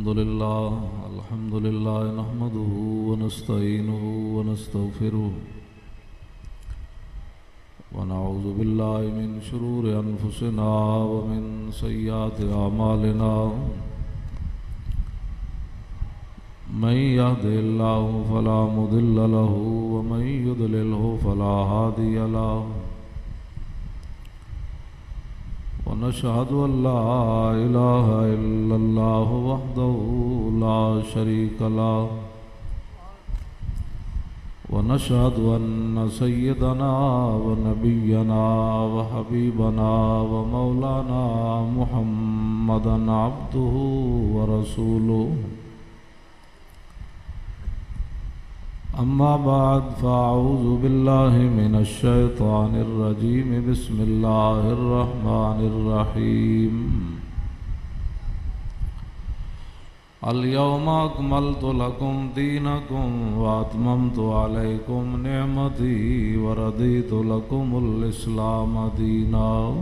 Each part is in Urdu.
الحمد لله نحمده ونستعينه ونستغفره ونعوذ بالله من شرور أنفسنا ومن سيئات أعمالنا من يهده الله فلا مضل له ومن يضلله فلا هادي له ونشهد أن لا إله إلا الله وحده لا شريك له ونشهد أن سيدنا ونبينا وحبيبنا ومولانا محمدا عبده ورسوله أما بعد فأعوذ بالله من الشيطان الرجيم بسم الله الرحمن الرحيم اليوم أكملت لكم دينكم وأتممت عليكم نعمتي ورضيت لكم الإسلام دينا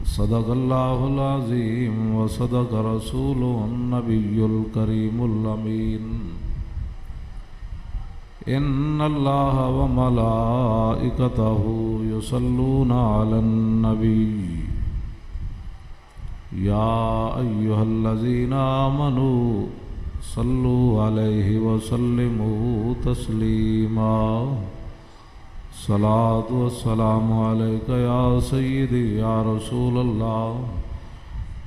صدق الله العظيم وصدق رسوله النبي الكريم الأمين إن الله وملائكته يصلون على النبي يا أيها الذين آمنوا صلوا عليه وسلموا تسليما الصلاة والسلام عليك يا سيدي يا رسول الله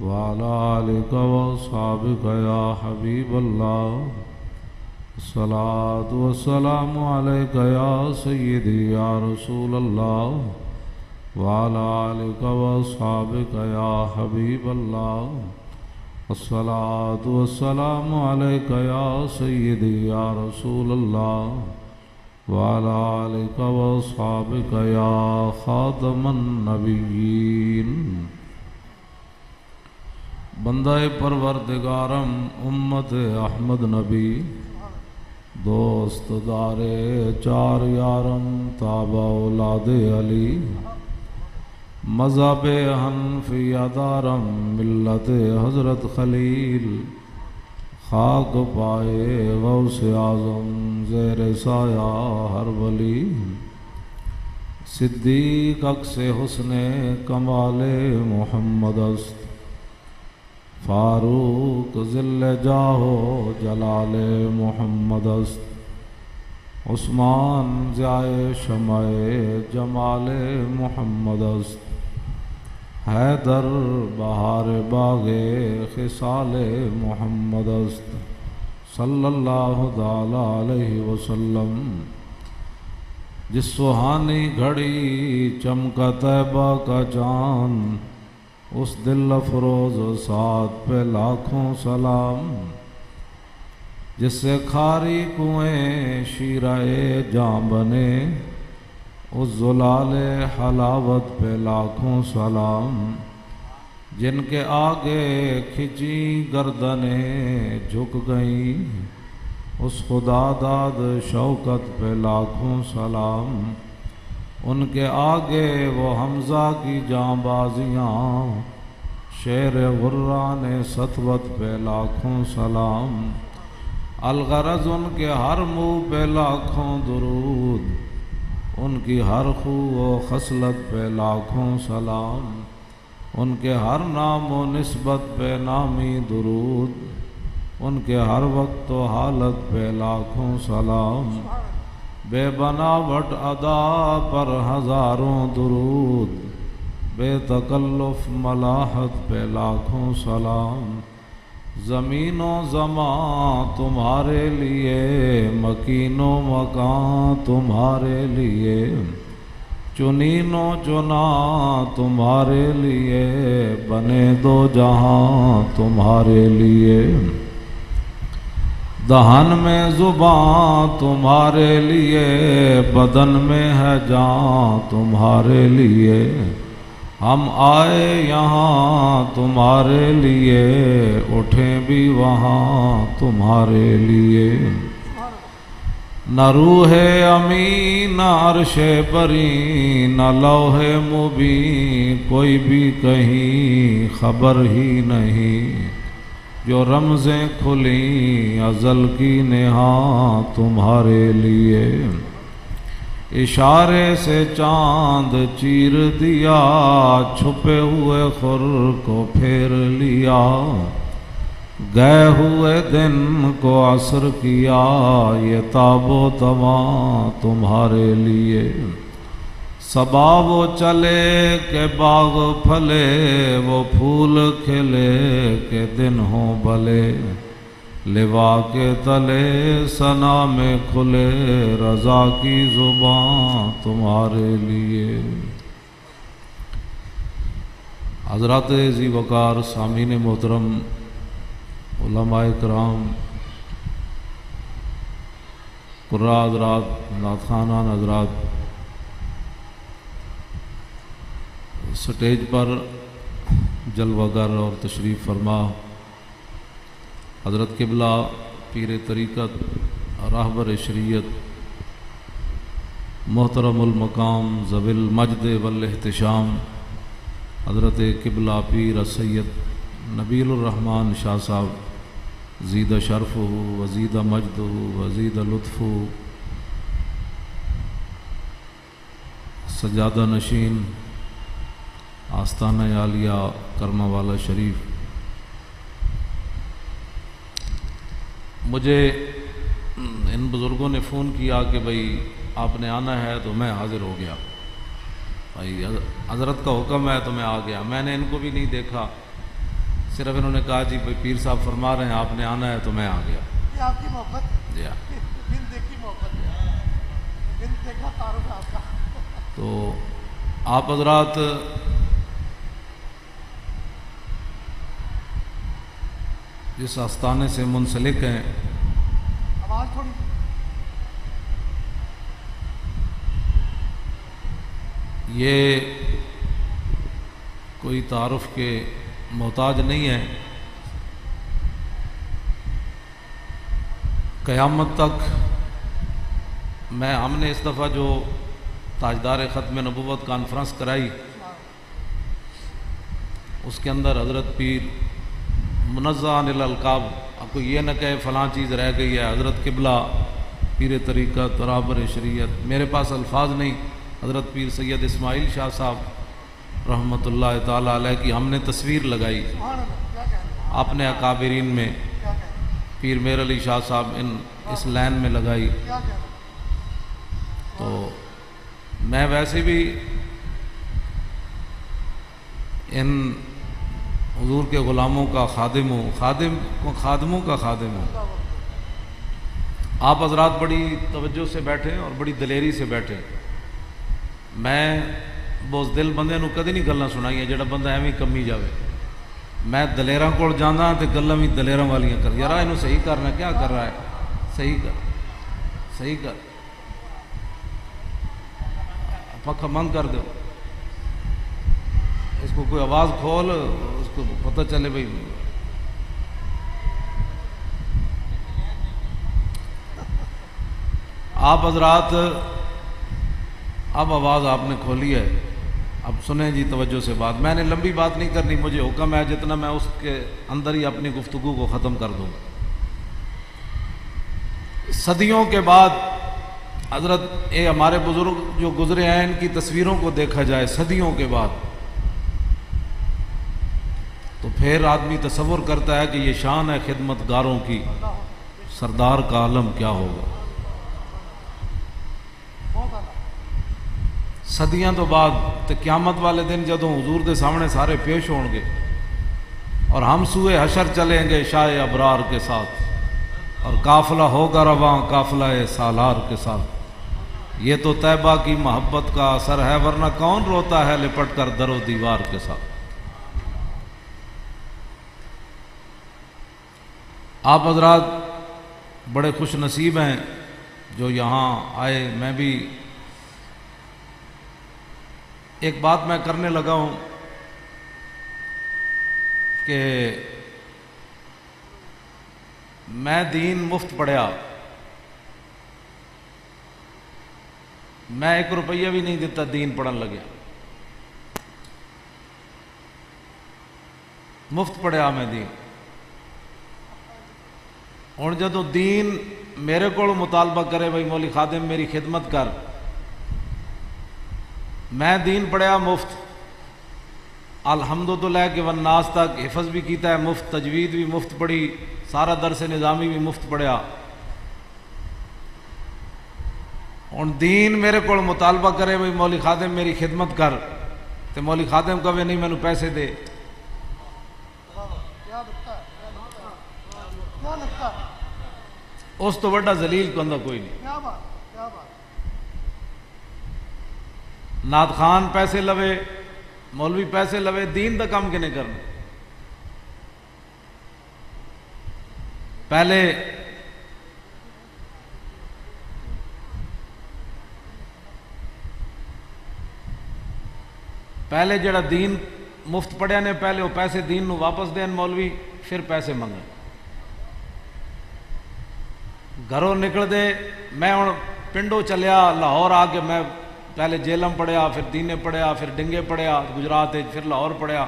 وعلى آلك وأصحابك يا حبيب الله الصلاة والسلام عليك يا سيدي يا رسول الله وعلى آلك وأصحابك يا حبيب الله الصلاة والسلام عليك يا سيدي يا رسول الله وعلى آلك وأصحابك يا خاتم النبيين بندہ پروردگارم امت احمد نبی دوست دار چار یارم تابع اولاد علی مذہب حنفیہ دارم ملت حضرت خلیل خاک پائے غوث اعظم زیر سایہ ہر ولی صدیق عکس حسن کمال محمد است فاروق ذل جاہ جلال محمد است عثمان ضیائے شمع جمال محمد است حیدر بہار باغ خصال محمد است صلی اللہ تعالی علیہ وسلم جس سہانی گھڑی چمکا طیبہ کا چاند اس دل افروز ساتھ پہ لاکھوں سلام جس سے کھاری کنویں شیرہ جاں بنے اس زلال حلاوت پہ لاکھوں سلام جن کے آگے کھچی گردنیں جھک گئیں اس خدا داد شوکت پہ لاکھوں سلام ان کے آگے وہ حمزہ کی جاں بازیاں شیر غران سطوت پہ لاکھوں سلام الغرض ان کے ہر منہ پہ لاکھوں درود ان کی ہر خو و خصلت پہ لاکھوں سلام ان کے ہر نام و نسبت پہ نامی درود ان کے ہر وقت و حالت پہ لاکھوں سلام بے بناوٹ ادا پر ہزاروں درود بے تکلف ملاحت پہ لاکھوں سلام زمین و زمان تمہارے لیے مکین و مکان تمہارے لیے چنین و چنا تمہارے لیے بنے دو جہاں تمہارے لیے دہن میں زبان تمہارے لیے بدن میں ہے جان تمہارے لیے ہم آئے یہاں تمہارے لیے اٹھیں بھی وہاں تمہارے لیے نہ روح امین نہ عرش بری نہ لوح مبین کوئی بھی کہیں خبر ہی نہیں، جو رمزیں کھلیں ازل کی نہاں تمہارے لیے، اشارے سے چاند چیر دیا چھپے ہوئے خور کو پھیر لیا، گئے ہوئے دن کو عصر کیا، یہ تاب و تواں تمہارے لیے، صبا وہ چلے کہ باغ پھلے وہ پھول کھلے کہ دن ہوں بھلے، لوا کے تلے ثنا میں کھلے رضا کی زباں تمہارے لیے۔ حضرات ذی وقار سامعین محترم، علماء کرام، قراء حضرات، نعت خوانان حضرات، سٹیج پر جلوہ گر اور تشریف فرما حضرت قبلہ پیر طریقت راہبر شریعت محترم المقام ذوی المجد والاحتشام حضرت قبلہ پیر سید نبیل الرحمن شاہ صاحب، زید شرف وزید مجد وزید لطف، سجادہ نشین آستانہ عالیہ کرما والا شریف، مجھے ان بزرگوں نے فون کیا کہ بھئی آپ نے آنا ہے، تو میں حاضر ہو گیا، بھائی حضرت کا حکم ہے تو میں آ گیا۔ میں نے ان کو بھی نہیں دیکھا، صرف انہوں نے کہا جی بھائی پیر صاحب فرما رہے ہیں آپ نے آنا ہے، تو میں آ گیا۔ یہ آپ کی محبت، جی ہاں، بن دیکھی محبت، بن دیکھا تعارف ہے آپ کا۔ تو آپ حضرات جس آستانے سے منسلک ہیں، آواز تھوڑی یہ کوئی تعارف کے محتاج نہیں ہے، قیامت تک ہم نے اس دفعہ جو تاجدار ختم نبوت کانفرنس کرائی، اس کے اندر حضرت پیر منزہ عن الالقاب، آپ کو یہ نہ کہے فلاں چیز رہ گئی ہے، حضرت قبلہ پیر طریقت راہبر شریعت، میرے پاس الفاظ نہیں، حضرت پیر سید اسماعیل شاہ صاحب رحمۃ اللہ تعالی علیہ کی ہم نے تصویر لگائی سبحان اللہ، کیا کہہ رہے ہیں، اپنے اکابرین میں، کیا کہہ رہے ہیں، پیر میر علی شاہ صاحب اس لائن میں لگائی۔ کیا کہہ رہے ہیں۔ تو میں ویسے بھی ان حضور کے غلاموں کا خادم ہوں، خادموں کا خادم ہوں۔ آپ حضرات بڑی توجہ سے بیٹھے اور بڑی دلیری سے بیٹھے، میں بوز دل بندے نو کدی نہیں گلاں سنائیاں جڑا بندہ ایویں کمی جاوے، میں دلیراں کول جانا تے گلاں بھی دلیراں والیاں کر، یار اینو صحیح کرنا، کیا کر رہا ہے، صحیح کر، پکھا بند کر دو، اس کو کوئی آواز کھول، اس کو پتہ چلے بھئی۔ آپ حضرات اب آواز آپ نے کھولی ہے، اب سنیں جی توجہ سے بات، میں نے لمبی بات نہیں کرنی، مجھے حکم ہے جتنا میں اس کے اندر ہی اپنی گفتگو کو ختم کر دوں۔ صدیوں کے بعد حضرت ہمارے بزرگ جو گزرے ہیں ان کی تصویروں کو دیکھا جائے صدیوں کے بعد، تو پھر آدمی تصور کرتا ہے کہ یہ شان ہے خدمت گاروں کی، سردار کا عالم کیا ہوگا۔ صدیاں تو بعد تے قیامت والے دن جدوں حضور دے سامنے سارے پیش ہون گے اور ہم سوئے حشر چلیں گے شاہ ابرار کے ساتھ، اور قافلہ ہوگا رواں قافلہ سالار کے ساتھ، یہ تو طیبہ کی محبت کا اثر ہے، ورنہ کون روتا ہے لپٹ کر در و دیوار کے ساتھ۔ آپ حضرات بڑے خوش نصیب ہیں جو یہاں آئے۔ میں بھی ایک بات میں کرنے لگا ہوں کہ میں دین مفت پڑھیا، میں 1 روپیہ بھی نہیں دیتا دین پڑھن لگیا، مفت پڑھیا میں دین۔ ہن جدوں دین میرے کو مطالبہ کرے بھائی مولوی خادم میری خدمت کر، میں دین پڑھیا مفت، الحمدللہ کہ والناس تک حفظ بھی کیتا ہے مفت، تجوید بھی مفت پڑھی، سارا درس نظامی بھی مفت پڑھیا۔ ہن دین میرے کو مطالبہ کرے بھائی مولوی خادم میری خدمت کر، تے مولوی خادم کہے نہیں مینوں پیسے دے، کیا لگتا ہے، کیا لگتا ہے، اس تو بڑا ذلیل بندہ کوئی نہیں۔ کیا بات، کیا بات، نعت خان پیسے لوے، مولوی پیسے لوے، دین دا کام کنے کرنا؟ پہلے جڑا دین مفت پڑھیا نے پہلے وہ پیسے دین نو واپس دین مولوی، پھر پیسے منگے۔ گھروں نکل دے، میں ہوں پنڈوں چلیا لاہور آ کے میں پہلے جیلم پڑھیا، پھر دینے پڑھیا، پھر ڈنگے پڑھیا گجرات، پھر لاہور پڑھیا،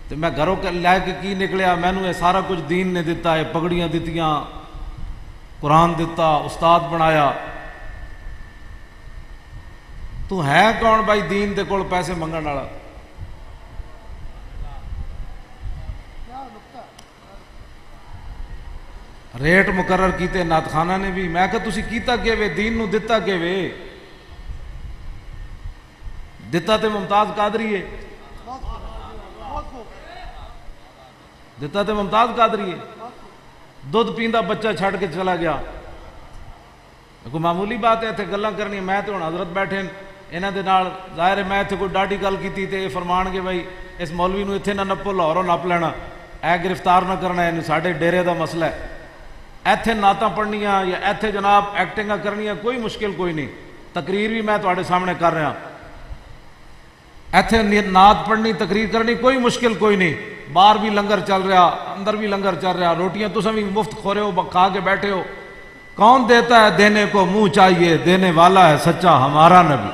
تو میں گھروں لے کے کی نکلیا، مینوں یہ سارا کچھ دین نے دیتا ہے، پگڑیاں دتیاں، قرآن دیتا، استاد بنایا، تو ہے کون بھائی دین دے کول پیسے منگن والا؟ کیا لگتا ہے، ریٹ مقرر کیتے نعت خانہ نے بھی، میں کہ تسی کیتا کہ وے دین نو دتا کہ وے؟ دتا تے ممتاز قادری ہے، بہت خوب، دتا تے ممتاز قادری ہے، دودھ پیندا بچہ چھڑ کے چلا گیا، کوئی معمولی بات ہے، اتنے گلاں کرنی، میں تو ہن حضرت بیٹھے انہاں دے نال، ظاہر ہے میں اتنے کوئی ڈاڈی گل کیتی تے یہ فرمان گے بھائی اس مولوی نو اتنے نہ نپو، لاہوروں نپ لینا، اے گرفتار نہ کرنا، یہ ساڈے ڈیرے دا مسئلہ ہے، ایتھے نعتاں پڑھنیاں یا ایتھے جناب ایکٹنگاں کرنیاں کوئی مشکل کوئی نہیں، تقریر بھی میں تواڈے سامنے کر رہا، ایتھے نعت پڑھنی تقریر کرنی کوئی مشکل کوئی نہیں، باہر بھی لنگر چل رہا، اندر بھی لنگر چل رہا، روٹیاں تساں بھی مفت کھورے ہو، کھا کے بیٹھے ہو، کون دیتا ہے؟ دینے کو منہ چاہیے، دینے والا ہے سچا ہمارا نبی۔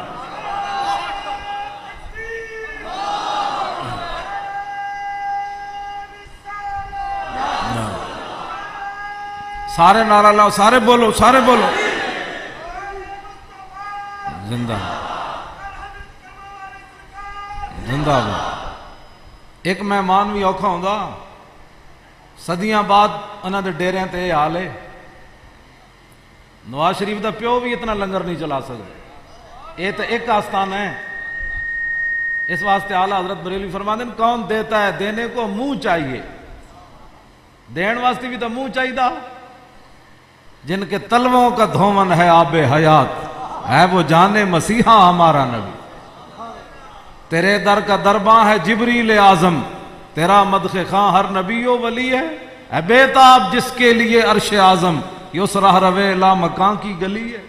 سارے نعرہ لاؤ، سارے بولو، سارے بولو، زندہ زندہ باد۔ ایک مہمان بھی اوکھا ہوندا، صدیاں بعد انہاں دے ڈیریاں تے یہ حال ہے، نواز شریف دا پیو بھی اتنا لنگر نہیں چلا سکتا، یہ تو ایک آستان ہے، اس واسطے اعلیٰ حضرت بریلوی فرماتے ہیں کون دیتا ہے؟ دینے کو منہ چاہیے، دین واسطے بھی تو منہ چاہیے، جن کے تلووں کا دھومن ہے آب حیات، ہے وہ جانے مسیحا ہمارا نبی، تیرے در کا درباں ہے جبریل اعظم، تیرا مدخ خاں ہر نبی و ولی ہے، اے بیتاب جس کے لیے عرش اعظم، یس راہ روے لا مکان کی گلی ہے۔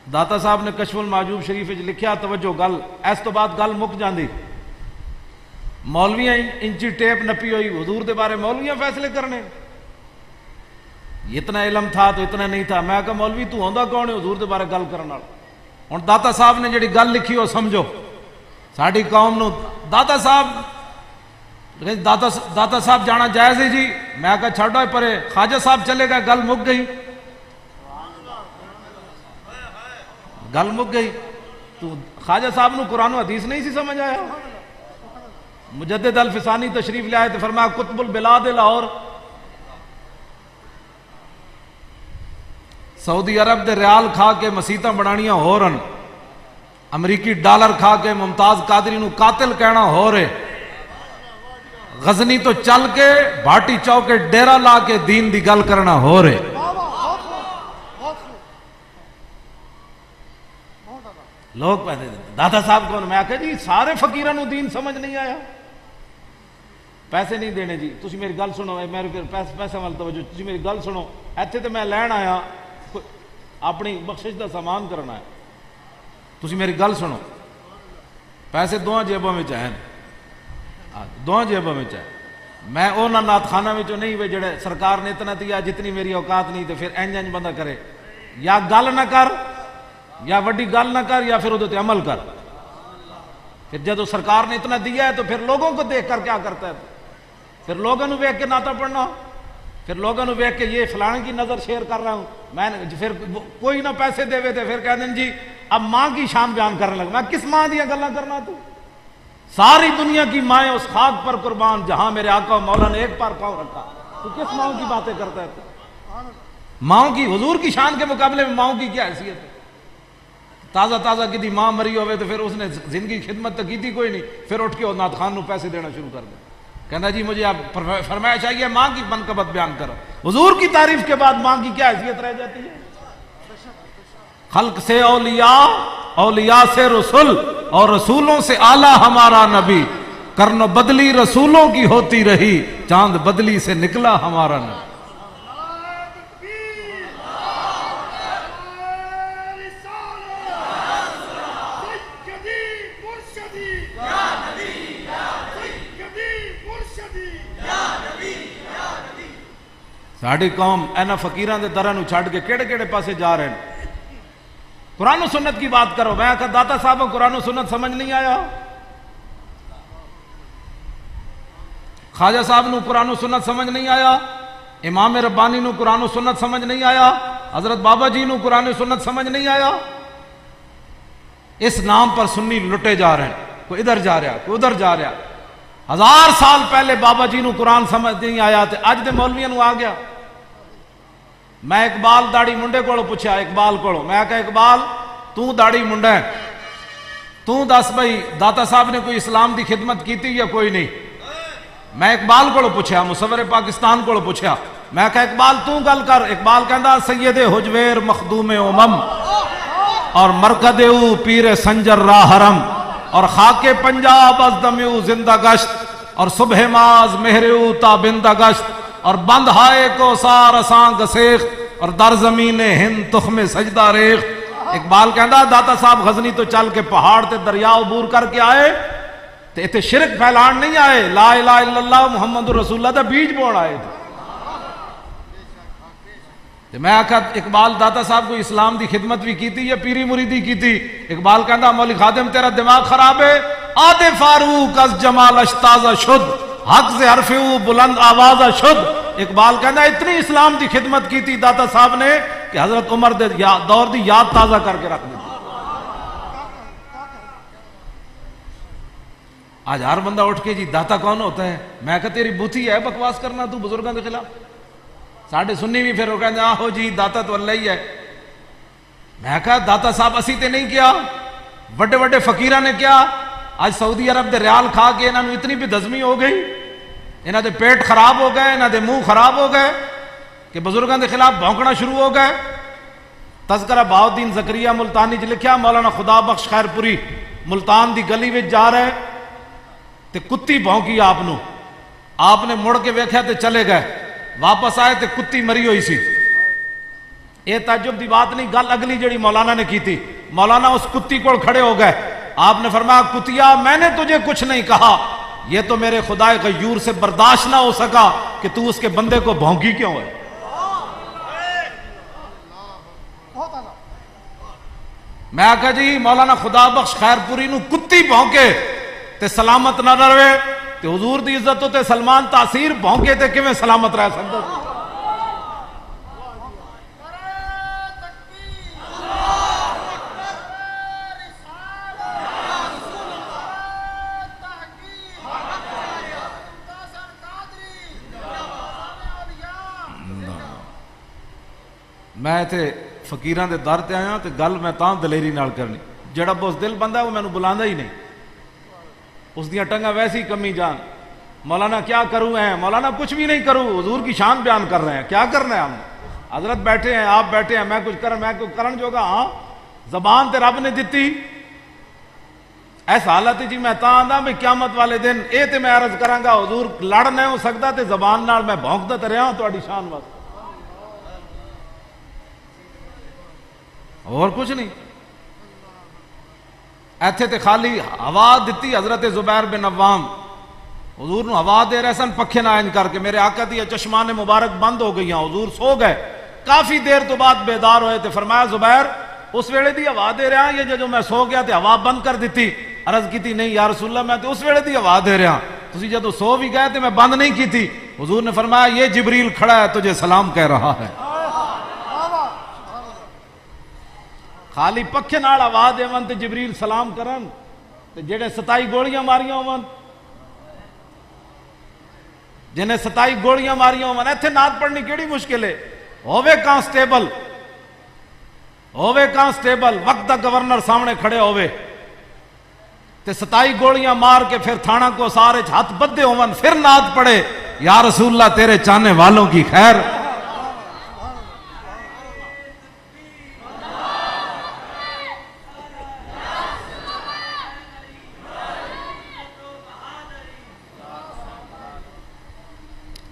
داتا صاحب نے کشف المعجوب شریف لکھیا، توجہ گل اس تو بعد گل مک جاندی، مولویاں انچی ٹیپ نپی ہوئی، حضور دے بارے مولویاں فیصلے کرنے، اتنا علم تھا تو اتنا نہیں تھا، میں کہا مولوی تو ہوندا کون ہے حضور دے بارے گل کرن والا؟ ہن داتا صاحب نے جڑی گل لکھی ہو سمجھو، ساڈی قوم نو داتا صاحب جانا جائز ہے جی، میں کہا چھڈو پرے، خواجہ صاحب چلے گئے، گل مک گئی، گل مک گئی، تو خواجہ صاحب نو قرآن و حدیث نہیں سی سمجھ آیا؟ مجدد الفسانی تشریف لے آئے تو فرمایا قطب البلاد لاہور، سعودی عرب دے ریال کھا کے مسیتاں بنانیاں ہو رہن، امریکی ڈالر کھا کے ممتاز قادری نو قاتل کہنا ہو رہے، غزنی تو چل کے بھاٹی چوکے ڈیرہ لا کے دین دی گل کرنا ہو رہے، لوگ پیدا داتا صاحب کون؟ میں آکھا جی سارے فقیران نو دین سمجھ نہیں آیا، پیسے نہیں دینے جی، تسی میری گل سنو، میرے پیسے وال توجہ، تسی میری گل سنو، ایتھے تے میں لین آیا اپنی بخشش دا سامان کرنا ہے، تسی میری گل سنو، پیسے دوہاں جیبوں میں چاہیں، دوہاں جیبوں میں چاہیں، میں وہ نات خانہ میں نہیں ہوئے جڑے سرکار نے اتنا دیا جتنی میری اوقات نہیں، تو پھر انج بندہ کرے، یا گل نہ کر، یا وڈی گل نہ کر، یا پھر وہ عمل کر۔ پھر جب سرکار نے اتنا دیا ہے تو پھر لوگوں کو دیکھ کر کیا کرتا ہے؟ پھر لوگوں نے دیکھ کے نعتہ پڑھنا، پھر لوگوں نے دیکھ کے یہ فلانے کی نظر شیئر کر رہا ہوں میں، پھر کوئی نہ پیسے دے تو پھر کہہ دیں جی اب ماں کی شان بیان کرنے لگا۔ میں کس ماں دیا گلا کرنا؟ تو ساری دنیا کی مائیں اس خاک پر قربان جہاں میرے آقا و مولا نے ایک پار پاؤں رکھا، تو کس ماؤں کی باتیں کرتا ہے؟ ماؤں کی، حضور کی شان کے مقابلے میں ماؤں کی کیا حیثیت ہے؟ تازہ تازہ کی دی ماں مری ہوئے تو پھر اس نے زندگی خدمت تو کی تھی کوئی نہیں، پھر اٹھ کے وہ نعت خان نو پیسے دینا شروع کر دیا، کہنا جی مجھے آپ فرمایا چاہیے ماں کی منقبت بیان کرو۔ حضور کی تعریف کے بعد ماں کی کیا حیثیت رہ جاتی ہے؟ خلق سے اولیاء، اولیاء سے رسول، اور رسولوں سے اعلیٰ ہمارا نبی، کرن و بدلی رسولوں کی ہوتی رہی، چاند بدلی سے نکلا ہمارا نبی۔ ساڑی قوم اینا فقیران دے درہ نو چھاڑ کے کیڑے کیڑے پاسے جا رہے ہیں۔ قرآن و سنت کی بات کرو، میں کہا داتا صاحب قرآن و سنت سمجھ نہیں آیا، خواجہ صاحب نو قرآن و سنت سمجھ نہیں آیا، امام ربانی نو قرآن و سنت سمجھ نہیں آیا، حضرت بابا جی نو قرآن و سنت سمجھ نہیں آیا۔ اس نام پر سنی لٹے جا رہے ہیں، کوئی ادھر جا رہا کوئی ادھر جا رہا۔ 1000 سال پہلے بابا جی نو قرآن سمجھ نہیں آیا تے اج دے مولویاں نو آ گیا۔ میں اقبال داڑی منڈے کو پوچھا، اقبال کو میں کہا اقبال تو داڑی منڈا ہے، تو دس بھائی داتا صاحب نے کوئی اسلام دی خدمت کی تھی یا کوئی نہیں؟ میں اقبال کو پوچھا، مصور پاکستان کو پوچھا، میں کہا اقبال تو گل کر۔ اقبال کہندا سید حجویر مخدوم امم، اور مرکد او پیر سنجر راہ حرم، اور خاک پنجاب از دمیو زندہ گشت، اور صبح ماز مہریو تابندہ گشت، اور بند ہائے کو سار اساں گسیخ، اور در زمین ہند تخم سجدہ ریخ۔ اقبال کہندا داتا صاحب غزنی تو چل کے پہاڑ تے دریا عبور کر کے آئے تے اتنے شرک پھیلان نہیں آئے، لا الہ الا اللہ محمد رسول اللہ دا بیج بوڑ آئے تھے۔ میں آکھا اقبال داتا صاحب کو اسلام دی خدمت بھی کی تھی یا پیری مریدی کی تھی؟ اقبال کہندا مولی خادم تیرا دماغ خراب ہے، آدھے فاروق از جمال اشتازہ شد، حق سے حرفیو بلند آوازہ شد۔ اقبال کہندا اتنی اسلام دی خدمت کی تھی داتا صاحب نے کہ حضرت عمر دے دور دی یاد تازہ کر کے رکھ دی۔ آج ہر بندہ اٹھ کے جی داتا کون ہوتا ہے؟ میں کہا تیری بوتھی ہے بکواس کرنا تو بزرگاں دے خلاف۔ ساڑھے سنی بھی پھر وہ کہتے ہیں آہو جی داتا تو اللہ ہی ہے۔ میں کہا داتا صاحب اسی تے نہیں کیا، بڑے بڑے فقیرہ نے کیا۔ آج سعودی عرب دے ریال کھا کے انہوں نے اتنی بھی دزمی ہو گئی، انہوں دے پیٹ خراب ہو گئے، انہوں دے منہ خراب ہو گئے کہ بزرگاں دے خلاف بھونکنا شروع ہو گئے۔ تذکرہ بہاؤالدین زکریا ملتانی جی لکھیا، مولانا خدا بخش خیر پوری ملتان دی گلی وچ جا رہے تے کتی بھونکی آپ نے مڑ کے ویکھیا تے چلے گئے، واپس آئے تے کتی مری ہوئی سی۔ یہ تعجب دی بات نہیں، گل اگلی جڑی مولانا نے کی تھی، مولانا اس کتی کو کھڑے ہو گئے، آپ نے فرمایا کتیا میں نے تجھے کچھ نہیں کہا، یہ تو میرے خدا غیور سے برداشت نہ ہو سکا کہ تو اس کے بندے کو بھونکی کیوں ہے۔ میں آکھا جی مولانا خدا بخش خیر پوری نو کتی بھونکے تے سلامت نہ رہے تے حضور دی عزت تے سلمان تاثیر بھونکے تے کیویں سلامت رہ سکتا؟ میں تے فقیران دے در تے آیا تے گل میں تاں دلیری نال کرنی، جڑا بس دل بندہ ہے وہ میں نے بلاندا ہی نہیں، اس دیاں ٹنگا ویسی کمی جان۔ مولانا کیا کروں ہیں؟ مولانا کچھ بھی نہیں کروں، حضور کی شان بیان کر رہے ہیں، کیا کرنا ہے ہم؟ حضرت بیٹھے ہیں، آپ بیٹھے ہیں، میں کچھ کرن جو گا؟ ہاں زبان تے رب نے دتی، ایسا حالت جی میں تاں آندا میں قیامت والے دن اے تے میں عرض کراں گا حضور لڑ نہیں ہو سکتا تے زبان نال میں بھونکدا تے رہا تہاڈی شان واسطے، اور کچھ نہیں۔ ایتھے تے خالی ہوا دتی حضرت زبیر بن عوام حضور نو ہوا دے رہے سن پکھے نہ انج کر کے، میرے آقا دی چشمان مبارک بند ہو گئی، حضور سو گئے، کافی دیر تو بعد بیدار ہوئے تھے، فرمایا زبیر اس ویلے دی ہوا دے رہا، یہ جو میں سو گیا تے ہوا بند کر دیتی؟ عرض کی تھی نہیں یا رسول اللہ میں تو اس ویلے دی ہوا دے رہا، تسی جدو سو بھی گئے تے میں بند نہیں کی تھی۔ حضور نے فرمایا یہ جبریل کھڑا ہے تجھے سلام کہہ رہا ہے۔ خالی پکھے نال ہوا دے ون تے جبریل سلام کرن، تے جڑے 27 گولیاں ماریاں ہون، جنہیں 27 گولیاں ماریاں ہون، ایتھے نعت پڑھنی کیڑی مشکل ہے؟ ہووے کانسٹیبل وقت دا گورنر سامنے کھڑے ہوئے تے 27 گولیاں مار کے پھر تھانہ کو سارے ہاتھ بدے ہون، پھر نعت پڑھے یا رسول اللہ تیرے چاہنے والوں کی خیر۔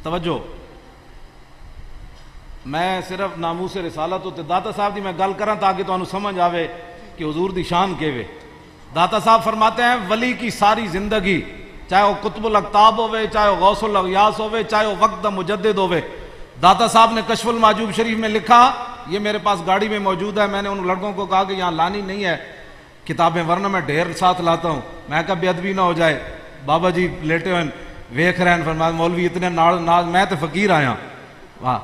توجہ، میں صرف ناموس رسالت تے داتا صاحب دی میں گل کراں تاکہ تانوں سمجھ آوے کہ حضور دی شان کیوے۔ داتا صاحب فرماتے ہیں ولی کی ساری زندگی، چاہے وہ قطب الاقطاب ہوئے، چاہے وہ غوث الاغیاث ہوئے، چاہے وہ وقت دا مجدد ہوئے، داتا صاحب نے کشف المحجوب شریف میں لکھا، یہ میرے پاس گاڑی میں موجود ہے، میں نے ان لڑکوں کو کہا کہ یہاں لانی نہیں ہے کتابیں ورنہ میں ڈھیر ساتھ لاتا ہوں، میں کہا بے ادبی نہ ہو جائے، بابا جی لیٹے ہوئے ویکھ رہے ہیں، فرمایا مولوی اتنے ناز، میں تو فقیر آیا، واہ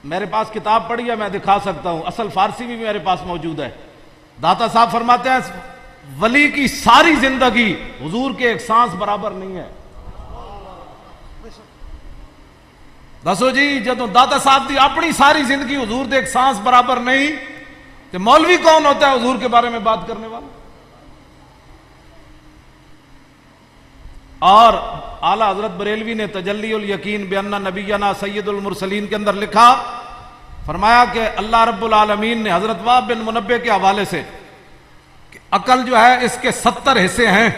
میرے پاس کتاب پڑھی ہے میں دکھا سکتا ہوں، اصل فارسی بھی میرے پاس موجود ہے۔ داتا صاحب فرماتے ہیں ولی کی ساری زندگی حضور کے ایک سانس برابر نہیں ہے۔ دسو جی جدو داتا صاحب دی اپنی ساری زندگی حضور دے ایک سانس برابر نہیں تو مولوی کون ہوتا ہے حضور کے بارے میں بات کرنے والا؟ اور اعلیٰ حضرت بریلوی نے تجلی الیقین بأن نبینا سید المرسلین کے اندر لکھا، فرمایا کہ اللہ رب العالمین نے حضرت وہب بن منبہ کے حوالے سے کہ عقل جو ہے اس کے 70 حصے ہیں،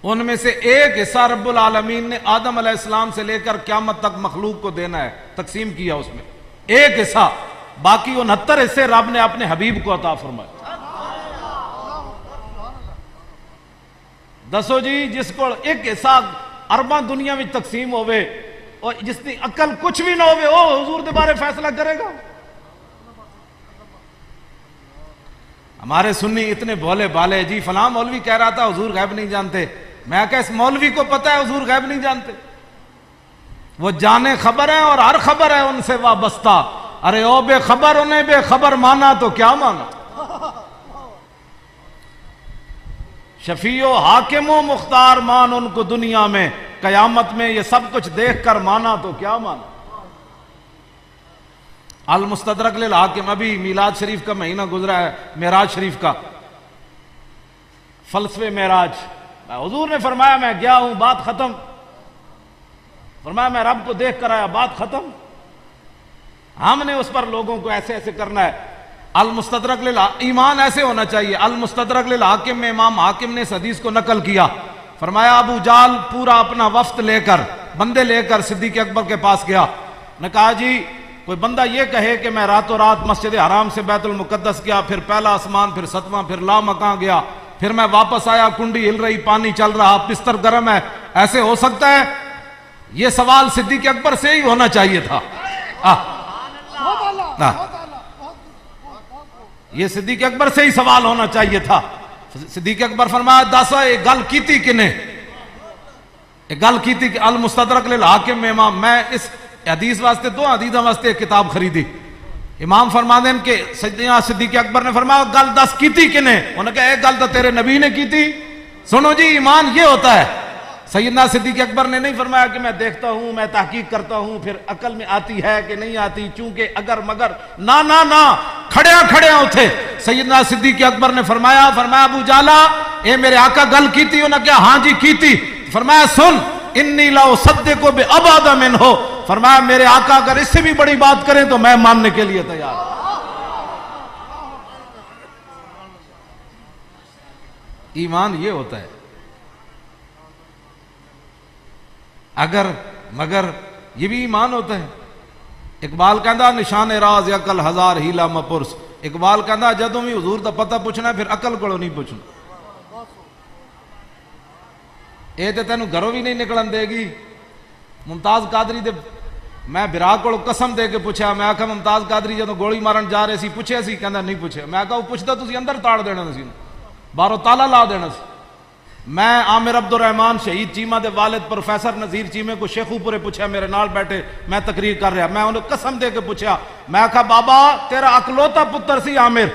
ان میں سے ایک حصہ رب العالمین نے آدم علیہ السلام سے لے کر قیامت تک مخلوق کو دینا ہے، تقسیم کیا اس میں ایک حصہ، باقی 69 حصے رب نے اپنے حبیب کو عطا فرمائے۔ دسو جی جس کو ایک حصہ ارباں دنیا میں تقسیم ہوئے اور جس کی عقل کچھ بھی نہ ہوئے وہ حضور دے بارے فیصلہ کرے گا؟ ہمارے سنی اتنے بھولے بالے، جی فلاں مولوی کہہ رہا تھا حضور غیب نہیں جانتے، میں کہا اس مولوی کو پتہ ہے حضور غیب نہیں جانتے، وہ جانے خبر ہیں اور ہر خبر ہے ان سے وابستہ، ارے او بے خبر انہیں بے خبر مانا تو کیا مانا، شفیع و حاکم و مختار مان ان کو دنیا میں، قیامت میں یہ سب کچھ دیکھ کر مانا تو کیا مانا۔ المستدرک للحاکم، ابھی میلاد شریف کا مہینہ گزرا ہے، معراج شریف کا، فلسفے معراج، حضور نے فرمایا میں گیا ہوں بات ختم، فرمایا میں رب کو دیکھ کر آیا بات ختم، ہم نے اس پر لوگوں کو ایسے ایسے کرنا ہے۔ المستدرک ایمان ایسے ہونا چاہیے۔ المستدرک للحاکم میں امام حاکم نے اس حدیث کو نقل کیا، فرمایا ابو جال پورا اپنا وفد لے کر، بندے لے کر صدیق اکبر کے پاس گیا، نے کہا جی کوئی بندہ یہ کہے کہ میں راتوں رات مسجد حرام سے بیت المقدس گیا، پھر پہلا آسمان، پھر 7واں، پھر لامکاں گیا، پھر میں واپس آیا، کنڈی ہل رہی، پانی چل رہا، بستر گرم ہے، ایسے ہو سکتا ہے؟ یہ سوال صدیق اکبر سے ہی ہونا چاہیے تھا۔ یہ صدیق اکبر سے ہی سوال ہونا چاہیے تھا۔ صدیق اکبر فرمایا داسا یہ گل کیتی کنے؟ یہ گل کیتی کہ المستدرک للحاکم میں امام، میں اس حدیث واسطے 2 حدیث واسطے کتاب خریدی، امام فرماتے ہیں کہ سیدنا صدیق اکبر نے فرمایا گل دس کیتی کنے؟ انہوں نے کہا ایک گل تو تیرے نبی نے کی تھی۔ سنو جی ایمان یہ ہوتا ہے۔ سیدنا صدیق اکبر نے نہیں فرمایا کہ میں دیکھتا ہوں، میں تحقیق کرتا ہوں، پھر عقل میں آتی ہے کہ نہیں آتی، چونکہ اگر مگر، نہ نہ نہ، کھڑے اٹھے سیدنا صدیق اکبر نے فرمایا ابو جالا اے میرے آقا گل کیتی؟ انہوں نے کہا ہاں جی کیتی۔ فرمایا سن انی لا اصدق بابعد منہ، فرمایا میرے آقا اگر اس سے بھی بڑی بات کریں تو میں ماننے کے لیے تیار ہوں۔ ایمان یہ ہوتا ہے۔ اگر مگر یہ بھی ایمان ہوتا ہے۔ اقبال کہندا نشان راز عقل ہزار ہیلا مپرس، اقبال کہندا جدوں بھی حضور دا پتہ پوچھنا ہے پھر عقل کولوں نہیں پوچھنا۔ یہ تو تینوں گھروں بھی نہیں نکلن دے گی. ممتاز قادری دے میں برا کو قسم دے کے پوچھا, میں آخا ممتاز قادری جدوں گولی مارن جا رہے سی پوچھے سی, کہندا نہیں پوچھے. میں آخا وہ پوچھتا تسی اندر تاڑ دینا سی, باہروں تالا لا دینا سی. میں عامر عبد الرحمان شہید چیمہ دے والد پروفیسر نذیر چیمے کو شیخو پورے پوچھا, میرے نال بیٹھے, میں تقریر کر رہا, میں انہیں قسم دے کے پوچھا, میں آخا بابا تیرا اکلوتا پتر سی عامر,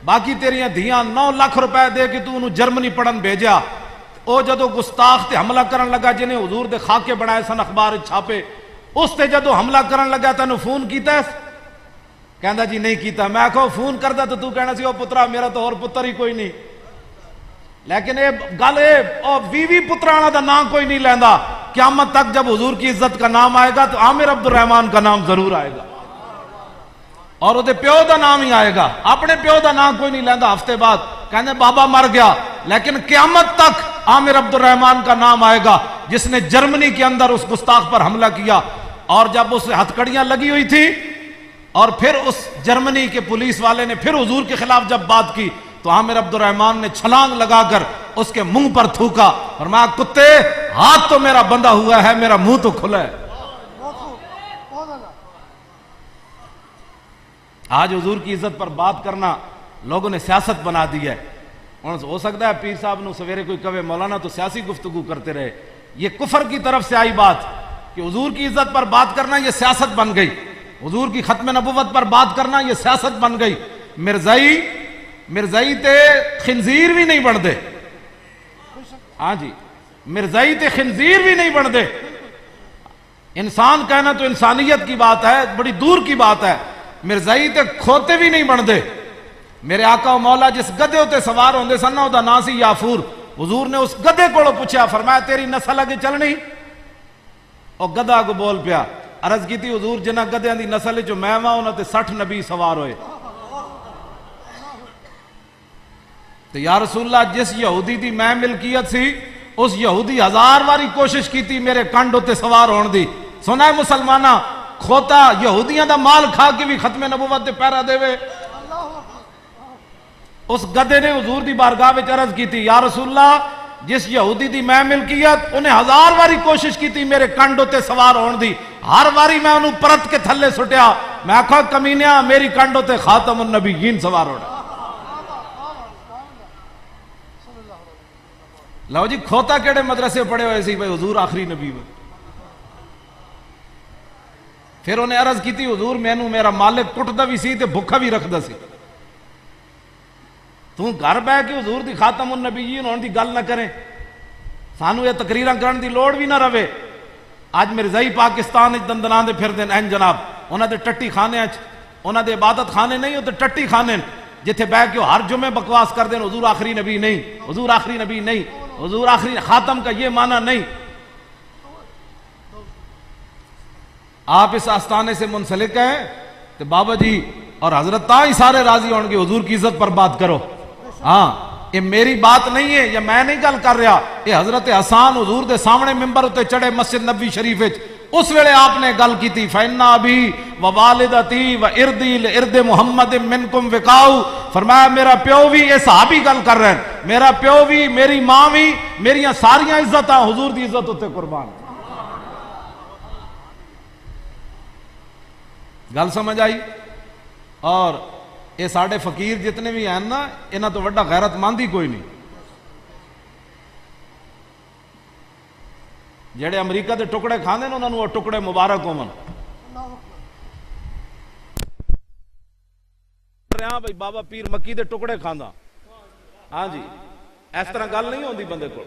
باقی تیریاں دھیاں 9 لاکھ روپے دے کے تو انہوں جرمنی پڑھن بھیجا, او جدو گستاخ تے حملہ کرن لگا جنہیں حضور دے خاکے بنائے سن اخبار چھاپے, اس تے جدو حملہ کرن لگا تینوں فون کیتا ہے؟ کہندا جی نہیں کیتا. میں آخو فون کردا تو کہنا سی او پترا میرا تو اور پتر ہی کوئی نہیں. لیکن یہ گل او 20 پترانا دا نام کوئی نہیں لیندا. قیامت تک جب حضور کی عزت کا نام آئے گا تو عامر عبد الرحمان کا نام ضرور آئے گا, اور وہ پیو دا نام ہی آئے گا. اپنے پیو دا نام کوئی نہیں لیندا. ہفتے بعد کہنے بابا مر گیا, لیکن قیامت تک عامر عبد الرحمان کا نام آئے گا جس نے جرمنی کے اندر اس گستاخ پر حملہ کیا. اور جب اس ہتھکڑیاں لگی ہوئی تھی اور پھر اس جرمنی کے پولیس والے نے پھر حضور کے خلاف جب بات کی تو عامر عبد الرحمان نے چھلانگ لگا کر اس کے منہ پر تھوکا اور میں کتے ہاتھ تو میرا بندھا ہوا ہے, میرا منہ تو کھلا ہے. آج حضور کی عزت پر بات کرنا لوگوں نے سیاست بنا دی ہے. ہو سکتا ہے پیر صاحب نو سویرے کوئی کہے مولانا تو سیاسی گفتگو کرتے رہے. یہ کفر کی طرف سے آئی بات کہ حضور کی عزت پر بات کرنا یہ سیاست بن گئی, حضور کی ختم نبوت پر بات کرنا یہ سیاست بن گئی. مرزائی تے خنزیر بھی نہیں بن دے. ہاں جی, مرزائی تے خنزیر بھی نہیں بن دے. انسان کہنا تو انسانیت کی بات ہے, بڑی دور کی بات ہے. مرزائی تے کھوتے بھی نہیں بن دے. میرے آقا و مولا جس گدے ہوتے سوار ہوندے سن نا دا نام سی یافور. حضور نے اس گدے کو پوچھا, فرمایا تیری نسل اگے چلنی؟ اور گدا کو بول پیا. عرض کی تھی حضور جنہ گدیاں دی نسل جو میں وہاں انہاں تے 60 نبی سوار ہوئے. تو یا رسول اللہ جس یہودی دی میں ملکیت سی اس یہودی 1000 باری کوشش کی تھی میرے کنڈ ہوتے سوار ہون دی. سنا ہے مسلمانہ کھوتا یہودیاں دا مال کھا کے بھی ختم نبوت دے پیرا دے وے. اس گدے نے حضور دی بارگاہ وچ عرض کی تھی یا رسول اللہ جس یہودی دی میں ملکیت انہیں 1000 باری کوشش کی تھی میرے کنڈ ہوتے سوار ہون دی, ہر باری میں انہوں پرت کے تھلے سٹیا. میں آکھا کمینیا میری کنڈ ہوتے خاتم النبیین سوار ہونا. لو جی کھوتا کیڑے مدرسے پڑھے ہوئے سی بھائی حضور آخری نبی میں. پھر انہیں عرض کی تھی حضور مینوں میرا مالک کٹدا بھی سی تے بھکھا بھی رکھدا سی. تو گھر بہ کے حضور دی خاتم النبیین ہون دی گل نہ کریں, سانو یہ تقریراں کرن دی لوڑ بھی نہ رہے. اج مرزائی پاکستان وچ دندناں دے پھردے ہیں جناب, انہاں دے ٹٹی خانے وچ انہاں دے عبادت خانے نہیں ہوتے ٹٹی خانے جتھے بہ کے ہر جمعے بکواس کر دین حضور آخری نبی نہیں, حضور آخری نبی نہیں, حضور آخری خاتم کا یہ معنی نہیں. آپ اس آستانے سے منسلک ہیں تو بابا جی اور حضرت تائی سارے راضی ہوں گے حضور کی عزت پر بات کرو. ہاں یہ میری بات نہیں ہے, یہ میں نہیں گل کر رہا, یہ حضرت حسان حضور دے سامنے ممبر اتے چڑھے مسجد نبوی شریف وچ, اس ویلے آپ نے گل کی تھی فَإِنَّا أَبِي وَوَالِدَتِي وَإِرْضِي لِإِرْضِ مُحَمَّدٍ مِّنْكُمْ وِقَاؤُ. فرمایا میرا پیو بھی, یہ صحابی گل کر رہے ہیں, میرا پیو بھی میری ماں بھی میریاں ساریاں عزتاں حضور دی عزت ہوتے قربان. گل سمجھ آئی؟ اور یہ ساڑھے فقیر جتنے بھی ہیں نا انہاں تو وڈا غیرت مند ہی کوئی نہیں. جڑے امریکہ دے ٹکڑے کھاندے نے انہاں نوں وہ ٹکڑے مبارک ہون. رہا بھائی بابا پیر مکی دے ٹکڑے کھاندا. ہاں جی اس طرح گل نہیں ہوندی بندے کو,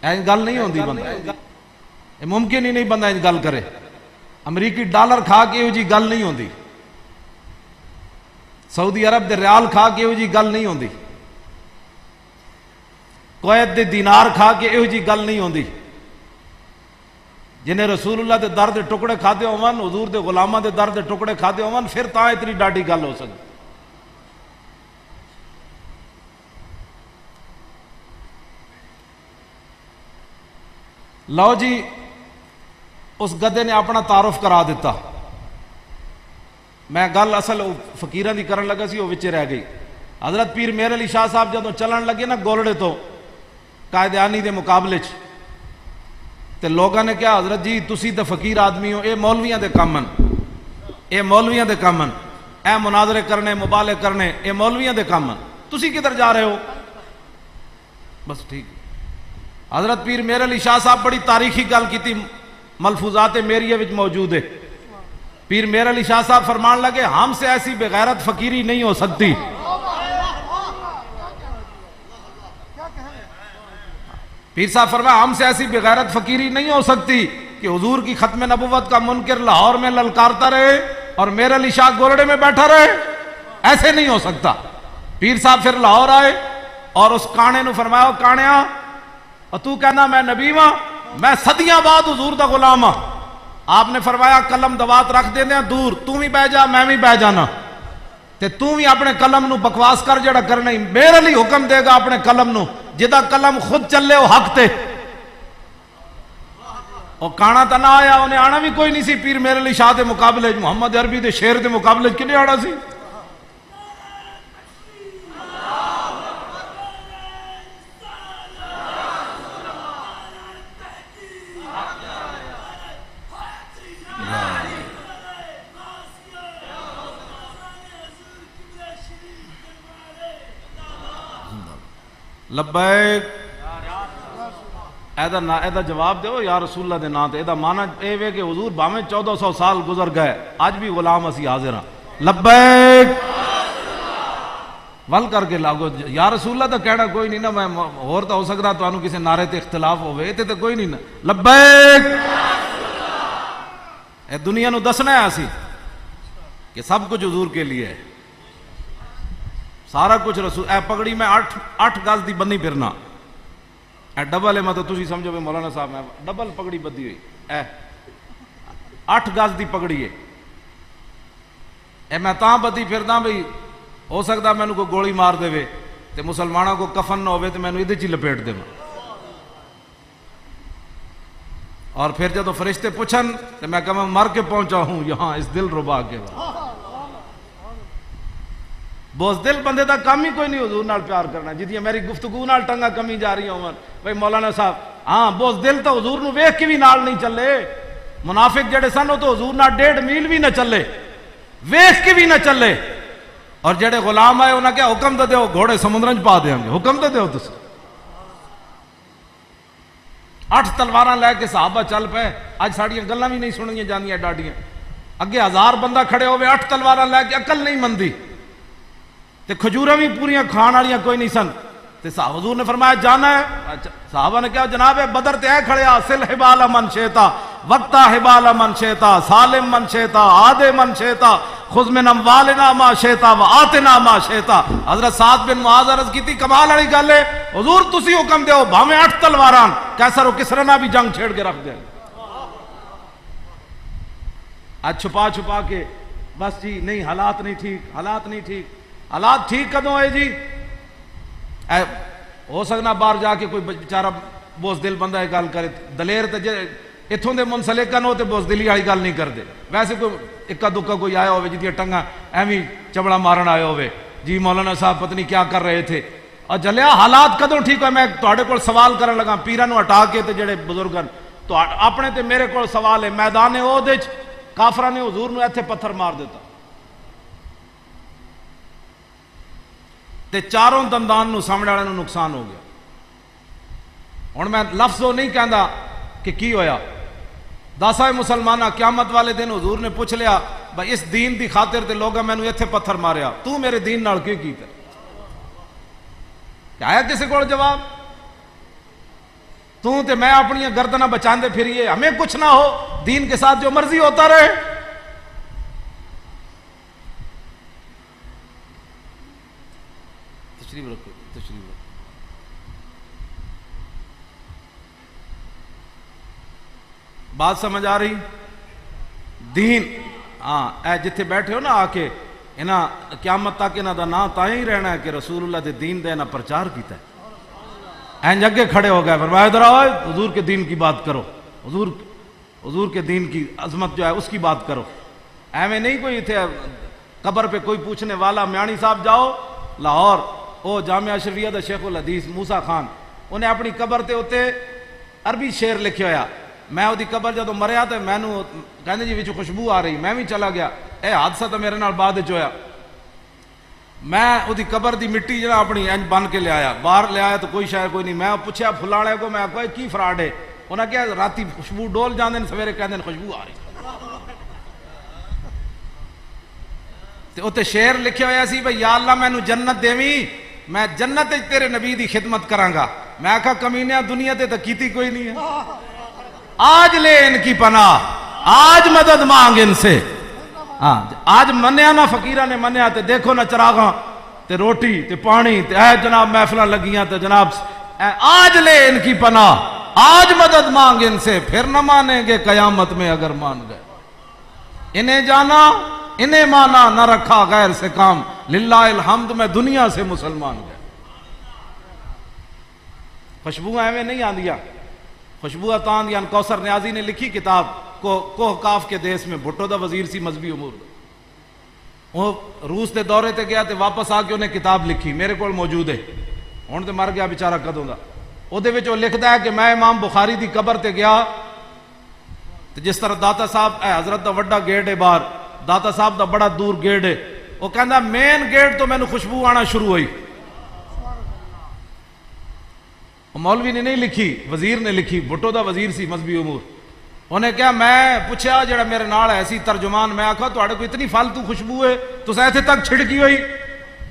این گل نہیں ہوندی بندہ, ممکن ہی نہیں بندہ این گل کرے. امریکی ڈالر کھا کے یہ جی گل نہیں ہوندی, سعودی عرب دے ریال کھا کے یہ جی گل نہیں ہوندی, کویت دے دینار کھا کے یہ جی گل نہیں ہوندی. جنہیں رسول اللہ دے در دے ٹکڑے کھاتے ہون, حضور دے غلامہ دے در دے ٹکڑے کھاتے ہون, پھر تاں اتنی ڈاڈی گل ہو سکتی. لو جی اس گدے نے اپنا تعارف کرا دیتا. میں گل اصل فقیراں دی کرن لگا سی وہ وچے رہ گئی. حضرت پیر مہر علی شاہ صاحب جدوں چلن لگے نا گولڑے تو قائدیانی دے مقابلے چ تے لوگاں نے کہا حضرت جی تسی تے فقیر آدمی ہو، اے مولویاں دے کم ہن، اے مولویاں دے کم ہن، اے مناظرے کرنے مبالغے کرنے اے مولویاں دے کم ہن، تسی کدھر جا رہے ہو؟ بس ٹھیک۔ حضرت پیر میر علی شاہ صاحب بڑی تاریخی گل کیتی، ملفوظات میریہ وچ موجود ہے۔ پیر میر علی شاہ صاحب فرمان لگے ہم سے ایسی بغیرت فقیری نہیں ہو سکتی۔ پیر صاحب فرمایا ہم سے ایسی بغیرت فقیری نہیں ہو سکتی کہ حضور کی ختم نبوت کا منکر لاہور میں للکارتا رہے اور میر علی شاہ گورڑے میں بیٹھا رہے، ایسے نہیں ہو سکتا۔ پیر صاحب پھر لاہور آئے اور اس کانے نو فرمایا کانیا اور تو کہنا میں نبی ہاں، میں صدیاں بعد حضور دا غلام ہاں۔ آپ نے فرمایا قلم دوات رکھ دے دیں دور، تو بھی بہ جا میں بھی بہ جانا، تے تو بھی اپنے قلم نو بکواس کر جڑا کرنا ہی، میرے علی حکم دے گا اپنے قلم نو، جدا قلم خود چلے وہ حق تے۔ اور کانا تا نہ آیا، انہیں آنا بھی کوئی نہیں سی پیر میر علی شاہ دے مقابلے، محمد عربی دے شیر دے مقابلے کنے آنا سی؟ لبیک ایدہ جواب دیو یا رسول اللہ دے نام تے، ایدہ معنی اے وے کہ حضور باویں 1400 سال گزر گئے آج بھی غلام اسی حاضر ہاں۔ لبیک ول کر کے لاگو یا رسول اللہ تو کہنا کوئی نہیں نا، میں اور تو ہو سکتا تو انہوں کسی نعرے تے اختلاف ہوئے تے کوئی نہیں نا۔ لبیک اے دنیا نو دسنا ہے اسی کہ سب کچھ حضور کے لیے ہے، سارا کچھ رسول۔ اے پگڑی میں 8 گز دی بنی پھرنا، اے ڈبل ہے، مطلب تسی سمجھو بھی مولانا صاحب میں ڈبل پگڑی بدی ہوئی، اے 8 گز دی پگڑی ہے، اے میں تاں بدی پھردا بھئی ہو سکتا میں کوئی گولی مار دے وے تے مسلمانوں کو کفن نہ ہوئے تے میں ادھے چی لپیٹ دے۔ اور پھر جب فرشتے پوچھن تے میں کہا میں مر کے پہنچا ہوں یہاں اس دل ربا کے بعد۔ بوزدل بندے دا کام ہی کوئی نہیں حضور نال پیار کرنا، جدیاں میری گفتگو نال ٹنگا کمی جا رہی ہوں بھئی مولانا صاحب ہاں بوزدل تو حضور نو ویکھ کے بھی نال نہیں چلے، منافق جڑے سن تو حضور نال 1.5 میل بھی نہ چلے، ویکھ کے بھی نہ چلے، اور جڑے غلام آئے انہاں کیا حکم دے دیو گھوڑے سمندرن پا دیاں گے، حکم دے دیو تسی۔ 8 تلواراں لے کے صحابہ چل پے، اج ساڑیاں گلاں بھی نہیں سنیاں جاندیاں ڈاڈیاں، اگے 1000 بندہ کھڑے ہوئے 8 تلواراں لے کے، عقل نہیں مندی تے کھجوراں بھی پوریاں کھان والیاں کوئی نہیں سن، تے حضور نے فرمایا جانا ہے؟ صحابہ نے کہا جناب بدر تے اے کھڑے سل حبال من شیتا وقتا حبال من شیتا سالم من شیتا عادے من شیتا خذ من اموالنا ما شیتا وآتنا ما شیتا۔ حضرت سعد بن معاذ عرض کی تھی کمال والی گل ہے حضور تسی حکم دیو بھاویں 8 تلواران کیسر و کسرا نہ بھی جنگ چھیڑ کے رکھ دیں۔ آج چھپا چھپا کے بس جی نہیں حالات نہیں ٹھیک، حالات نہیں ٹھیک، حالات ٹھیک کدوں ہے جی؟ اے ہو سکنا باہر جا کے کوئی بیچارہ بوزدل بندہ گل کرے، دلیر تے اتھوں دے منسلکن ہو تے بوزدلی والی گل نہیں کردے، ویسے کوئی اکا دکا کوئی آیا ہوئے جدی ٹنگا ایویں چبڑا مارن آیا ہوئے جی مولانا صاحب پتہ نہیں کیا کر رہے تھے، اور جلیا حالات کدوں ٹھیک ہوئے؟ میں تواڈے کول سوال کرن لگا پیرانو ہٹا کے تے جڑے بزرگن تو اپنے تے میرے کول سوال ہے، میدان احد وچ کافراں نے حضور نو ایتھے پتھر مار دیتا تے چاروں دندان نو سامنے والے نو نقصان ہو گیا۔ ہن میں لفظوں نہیں کہندا کہ کی ہویا، داسا مسلمانہ قیامت والے دن حضور نے پوچھ لیا بھائی اس دین دی خاطر تے لوگا میں نے ایتھے پتھر ماریا، تو میرے دین نال کی کیتا؟ کیا ہے کسی کو جواب؟ تو تے میں اپنی گردناں بچاندے پھریے، ہمیں کچھ نہ ہو، دین کے ساتھ جو مرضی ہوتا رہے۔ تشریف رکھو، تشریف رکھو۔ بات سمجھ آ رہی؟ دین ہاں اے جتھے بیٹھے ہو نا آ کے انہاں قیامت تک انہاں دا نام تاں ہی رہنا ہے کہ رسول اللہ دے دین دے انہاں پرچار کیتا ہے۔ این جگہ کھڑے ہو گئے فرمایا ادھر آؤ حضور کے دین کی بات کرو، حضور کے دین کی عظمت جو ہے اس کی بات کرو۔ ایویں نہیں کوئی تھے قبر پہ کوئی پوچھنے والا، میانی صاحب جاؤ لاہور او جامعہ اشرفیہ دا شیخ الحدیث موسیٰ خان انہیں اپنی قبر تے اتنے عربی شعر لکھے ہویا. میں وہ قبر جدو مریا تو مینو کہنے جی وچ خوشبو آ رہی, میں بھی چلا گیا. اے حادثہ تو میرے نال بعد وچ ہویا. میں وہ قبر دی مٹی جنا اپنی انج بن کے لے آیا, باہر لے آیا تو کوئی شاید کوئی نہیں. میں پوچھا پھلاڑے کو, میں کوئی کی فراڈ ہے؟ انہیں کہا راتی خوشبو ڈول جاندے سویرے کہندے خوشبو آ رہی. تے اتنے شعر لکھے ہویا سی بھئی یا اللہ مینو جنت دیویں, میں جنت تیرے نبی دی خدمت کراں گا. میں آکھا کمینیا دنیا تے تو کیتی کوئی نہیں ہے, آج لے ان کی پناہ, آج مدد مانگ ان سے. ہاں آج منیا نہ فقیرہ نے منیا تے دیکھو نہ چراغاں تے روٹی تے پانی تے اے جناب محفلہ لگیاں تے جناب آج لے ان کی پناہ, آج مدد مانگ ان سے, پھر نہ مانیں گے قیامت میں اگر مان گئے. انہیں جانا انہیں مانا, نہ رکھا غیر سے کام, للہ الحمد میں دنیا سے مسلمان گئے. خوشبو ایویں نہیں آندیاں, خوشبو تاں دیاں. کوثر نیازی نے لکھی کتاب کوہ کاف کے دیس میں, بھٹو دا وزیر سی مذہبی امور, وہ روس دے دورے تے گیا تے واپس آ کے انہیں کتاب لکھی, میرے کول موجود ہے, ہن تے مر گیا بیچارہ کدوں دا. وہ دے وچ وہ لکھدا ہے کہ میں امام بخاری دی قبر تے گیا تے جس طرح داتا صاحب اے حضرت دا وڈا گیٹ ہے باہر, داتا صاحب دا بڑا دور گیٹ ہے, وہ کہندا مین گیٹ تو مینوں خوشبو آنا شروع ہوئی. مولوی نے نہیں لکھی, وزیر نے لکھی, بھٹو دا وزیر سی مذہبی امور. انہیں کہا, میں پوچھا جڑا میرے نال ہے سی ترجمان, میں آکھا تواڈے کو اتنی فالتو خوشبو ہے تساں ایتھے تک چھڑکی ہوئی؟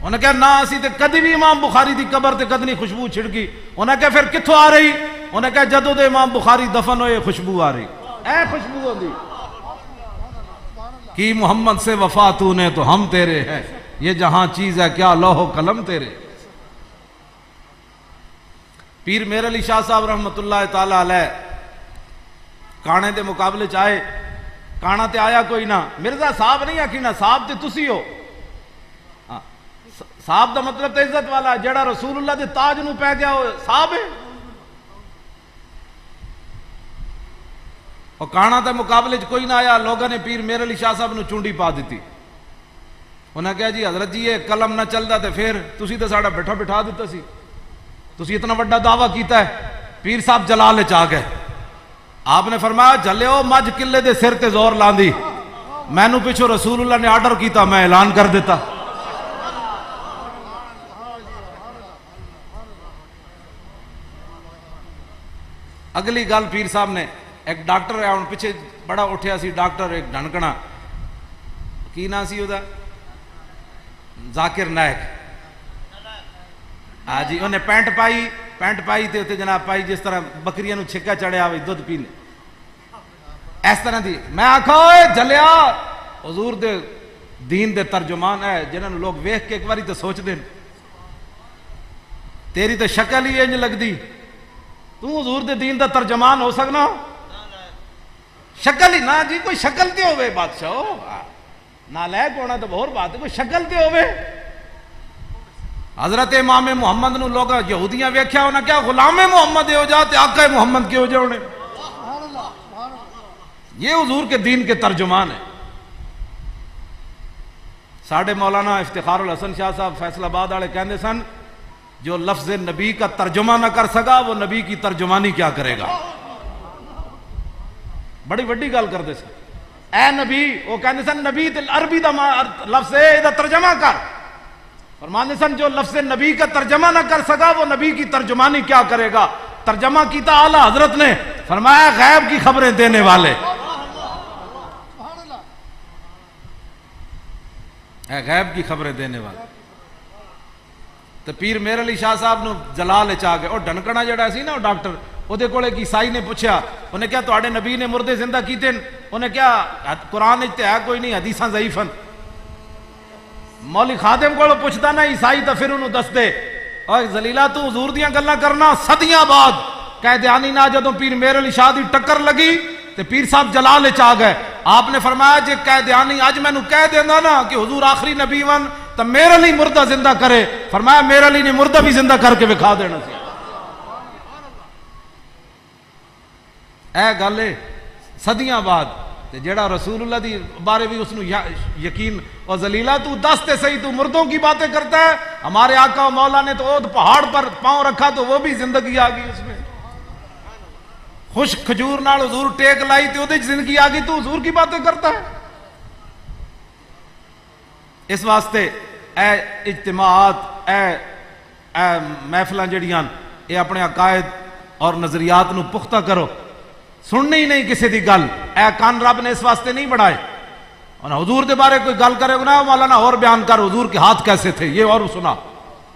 انہیں کہا نا اسی تے کدی بھی امام بخاری دی قبر تے کدی نہیں خوشبو چھڑکی. انہیں کہا پھر کتھوں آ رہی؟ انہیں کہا جدوں دے امام بخاری دفن ہوئے خوشبو آ رہی. اے خوشبو ہوندی کی محمد سے وفا تو نے تو ہم تیرے ہیں, یہ جہاں چیز ہے کیا لوح و قلم تیرے. پیر میر علی شاہ صاحب رحمت اللہ تعالی علیہ کانے دے مقابلے چاہے, کانا تے آیا کوئی نہ, مرزا صاحب نہیں آکھینا, صاحب تے تسی ہو. صاحب دا مطلب تے عزت والا, جڑا رسول اللہ دے تاج نو پہ گیا ہو صاحب ہے. اور کانا تے مقابلے چ کوئی نہ آیا, لوگوں نے پیر میر علی شاہ صاحب نو چونڈی پا دیتی. انہیں کہا جی حضرت جی یہ قلم نہ چلدا تے پھر تسی تے ساڈا بیٹھا بٹھا دیتا سی, تسی اتنا بڑا دعویٰ کیتا ہے. پیر صاحب جلال چ آ گئے. آپ نے فرمایا جلیو مجھ کلے دے سر تے زور لاندی, مینوں پیچھو رسول اللہ نے آرڈر کیتا, میں اعلان کر دیتا. اگلی گل پیر صاحب نے, ایک ڈاکٹر ہے, ہن پیچھے بڑا اٹھیا سی ڈاکٹر, ایک ڈھنکنا, کی نام سی وہ ذاکر نائک. ہاں جی, انہیں پینٹ پائی تے اتنے جناب پائی جس طرح بکریاں نو چھکا چڑھیا ہوئی دودھ پینے, اس طرح دی. میں آکھا اوے جلیا, حضور دے دین دے ترجمان ہے جنہاں نو لوگ ویکھ کے ایک باری تے سوچ دین, تیری تے شکل ہی انج لگدی, تو حضور دے دین دا ترجمان ہو سکنا؟ شکل ہی نہ جی, کوئی شکل تے ہوئے بادشاہ, نالائق ہونا تو بہت بات ہے, کوئی شکل تے ہوئے. حضرت امام محمد نو لوگ یہودیاں ویکھیا ہونا کیا غلام محمد ہو جاتے, آقا محمد کے ہو جاؤ نے. یہ حضور کے دین کے ترجمان ہیں. ساڑھے مولانا افتخار الحسن شاہ صاحب فیصل آباد والے کہندے سن, جو لفظ نبی کا ترجمہ نہ کر سکا وہ نبی کی ترجمانی کیا کرے گا. بڑی وڈی گل کرتے سن. اے نبی, وہ کہندے سن نبی تے عربی دا لفظ ہے, یہ ترجمہ کر. فرماندے سن جو لفظ نبی کا ترجمہ نہ کر سکا وہ نبی کی ترجمانی کیا کرے گا. ترجمہ کیتا اعلیٰ حضرت نے, فرمایا غیب کی خبریں دینے والے, اے غیب کی خبریں دینے والے. تو پیر میر علی شاہ صاحب نو جلال چاہ گئے. اور ڈنکنا جڑا سی نا وہ ڈاکٹر, وہ دے کولے ایک عیسائی نے پوچھا, انہیں کیا تواڈے نبی نے مردے زندہ کیتے؟ انہیں کیا قرآن تے ہے کوئی نہیں, حدیثاں ضعیف ہیں. مولی خادم کو پوچھتا نا عیسائی تو پھر انہوں دس دے, اور زلیلہ تو حضور دیاں گلاں کرنا صدیاں بعد قیدیانی نہ جدوں پیر میر علی شاہ دی ٹکر لگی تے پیر صاحب جلال چاہ گئے. آپ نے فرمایا جے قیدیانی اج مینوں کہہ دینا نا کہ حضور آخری نبی ون تو میرے لیے مردہ زندہ کرے, فرمایا میرے لیے نہیں, مردہ بھی زندہ کر کے دکھا دینا سی. اے گل صدیاں بعد تے جیڑا رسول اللہ دی بارے بھی اس نو یقین اور ذلیلہ تو دس تے صحیح تو مردوں کی باتیں کرتا ہے. ہمارے آقا و مولا نے تو اود پہاڑ پر پاؤں رکھا تو وہ بھی زندگی آ گئی اس میں. خشک کھجور نال حضور ٹیک لائی تے اودے زندگی آ گئی, تو حضور کی باتیں کرتا ہے. اس واسطے اے اجتماعات اے محفلاں جڑیاں اے اپنے عقائد اور نظریات نو پختہ کرو. سننی ہی نہیں کسی دی گل. اے کان رب نے اس واسطے نہیں بڑھائے. اور حضور دے بارے کوئی گل کرے گا مولانا اور بیان کر, حضور کے ہاتھ کیسے تھے یہ اور سنا,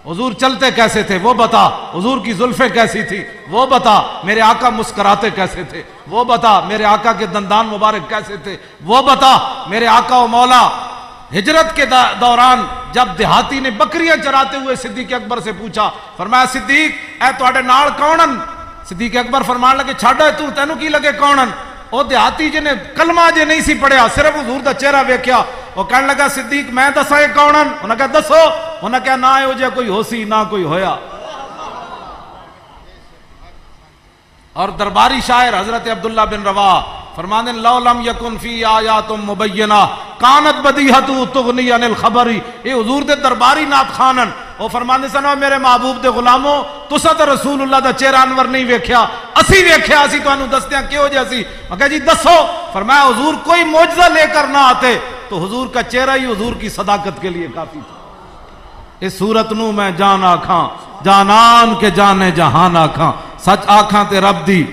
حضور چلتے کیسے تھے وہ بتا, حضور کی زلفیں کیسی تھی وہ بتا, میرے آقا مسکراتے کیسے تھے وہ بتا, میرے آقا کے دندان مبارک کیسے تھے وہ بتا, میرے آقا و مولا ہجرت کے دوران جب دیہاتی نے بکریاں چراتے ہوئے صدیق اکبر سے پوچھا, فرمایا صدیق اے تواڈے نال کونن؟ صدیق اکبر فرمان لگے چھڈ تو تینوں کی لگے کونن؟ او دیہاتی جی نے کلمہ جے نہیں سی پڑھیا, صرف حضور دا چہرہ ویکھیا, وہ کہنے لگا صدیق میں دساں اے کونن؟ انہاں کہا دسو. انہاں کہا نہ ہو جے کوئی ہوسی نہ کوئی ہویا. اور درباری شاعر حضرت عبداللہ بن رواح فرمانے لو لم یکن فی آیات مبینہ کانت بدیہۃ تغنی عن الخبر. یہ حضور دے درباری نعت خوانن, وہ فرمانے سن میرے محبوب دے غلاموں تساں تے رسول اللہ دا چہرہ انور نہیں ویکھیا, اسی ویکھیا, اسی تانوں دستے ہیں کیہو جہا سی. میں کہا جی دسو. فرمایا حضور کوئی معجزہ لے کر نہ آتے تو حضور کا چہرہ ہی حضور کی صداقت کے لیے کافی تھا. اس صورت نو میں جان آکھاں جانان کے جانے جہان آکھاں, سچ آکھاں تے رب دی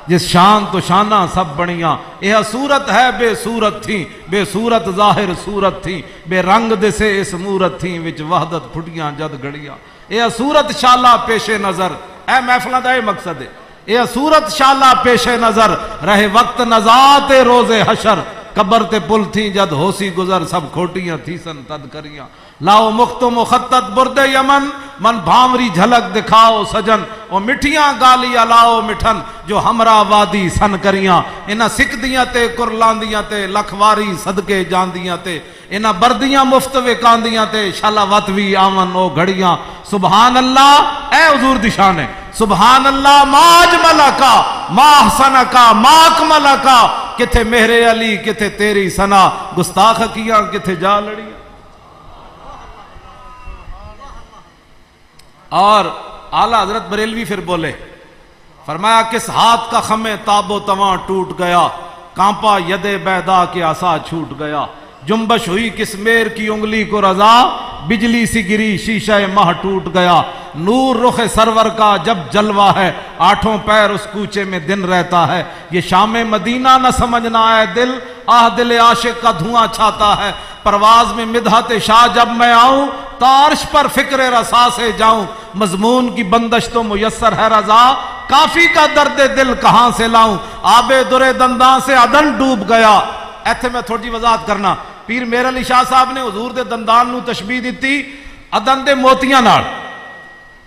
جس شان تو شانہ سب بڑیاں. یہ صورت ہے بے صورت تھی, بے صورت ظاہر صورت تھی, بے رنگ دے سے اس مورت تھی وچ وحدت پھٹیاں جد گھڑیاں. یہ صورت شالا پیش نظر, اے محفلہ دا یہ مقصد ہے, یہ صورت شالا پیش نظر رہے وقت نزات روز حشر, قبر تے پل تھی جد ہوسی گزر سب کھوٹیاں تھی سن تد کریاں. لاؤ مخت و مخطط برد یمن من بھامری جھلک دکھاؤ سجن, او مٹھیاں گالیاں لاؤ مٹھن جو ہمراہ وادی سن کریاں. انہاں سکھ دیاں تے کرلاندیاں تے لکھواری صدقے جاندیاں تے انہاں بردیاں مفت وکاندیاں تے شالا وت وی آون او گھڑیاں. سبحان اللہ اے حضور دی شان ہے, سبحان اللہ ما اجمل کا ما احسن کا ما اکمل کا, کتھے مہر علی کتھے تیری ثنا, گستاخ کیاں کتھے جا لڑیاں. اور اعلیٰ حضرت بریلوی پھر بولے, فرمایا کس ہاتھ کا خم تاب و تواں ٹوٹ گیا, کانپا ید بیدا کے عصا چھوٹ گیا, جنبش ہوئی کس میر کی انگلی کو رضا, بجلی سی گری شیشہ ماہ ٹوٹ گیا. نور رخ سرور کا جب جلوہ ہے, آٹھوں پیر اس کوچے میں دن رہتا ہے, یہ شام مدینہ نہ سمجھنا ہے دل, آہ دل عاشق کا دھواں چھاتا ہے. پرواز میں مدحت شاہ جب میں آؤں تارش پر فکر رسا سے جاؤں, مضمون کی بندش تو میسر ہے رضا, کافی کا درد دل کہاں سے لاؤں, آب در دنداں سے عدن ڈوب گیا. ایتھے میں تھوڑی وضاحت کرنا, پیر میر علی شاہ صاحب نے حضور دے دندان نو تشبیہ دیتی عدن دے موتیاں نال,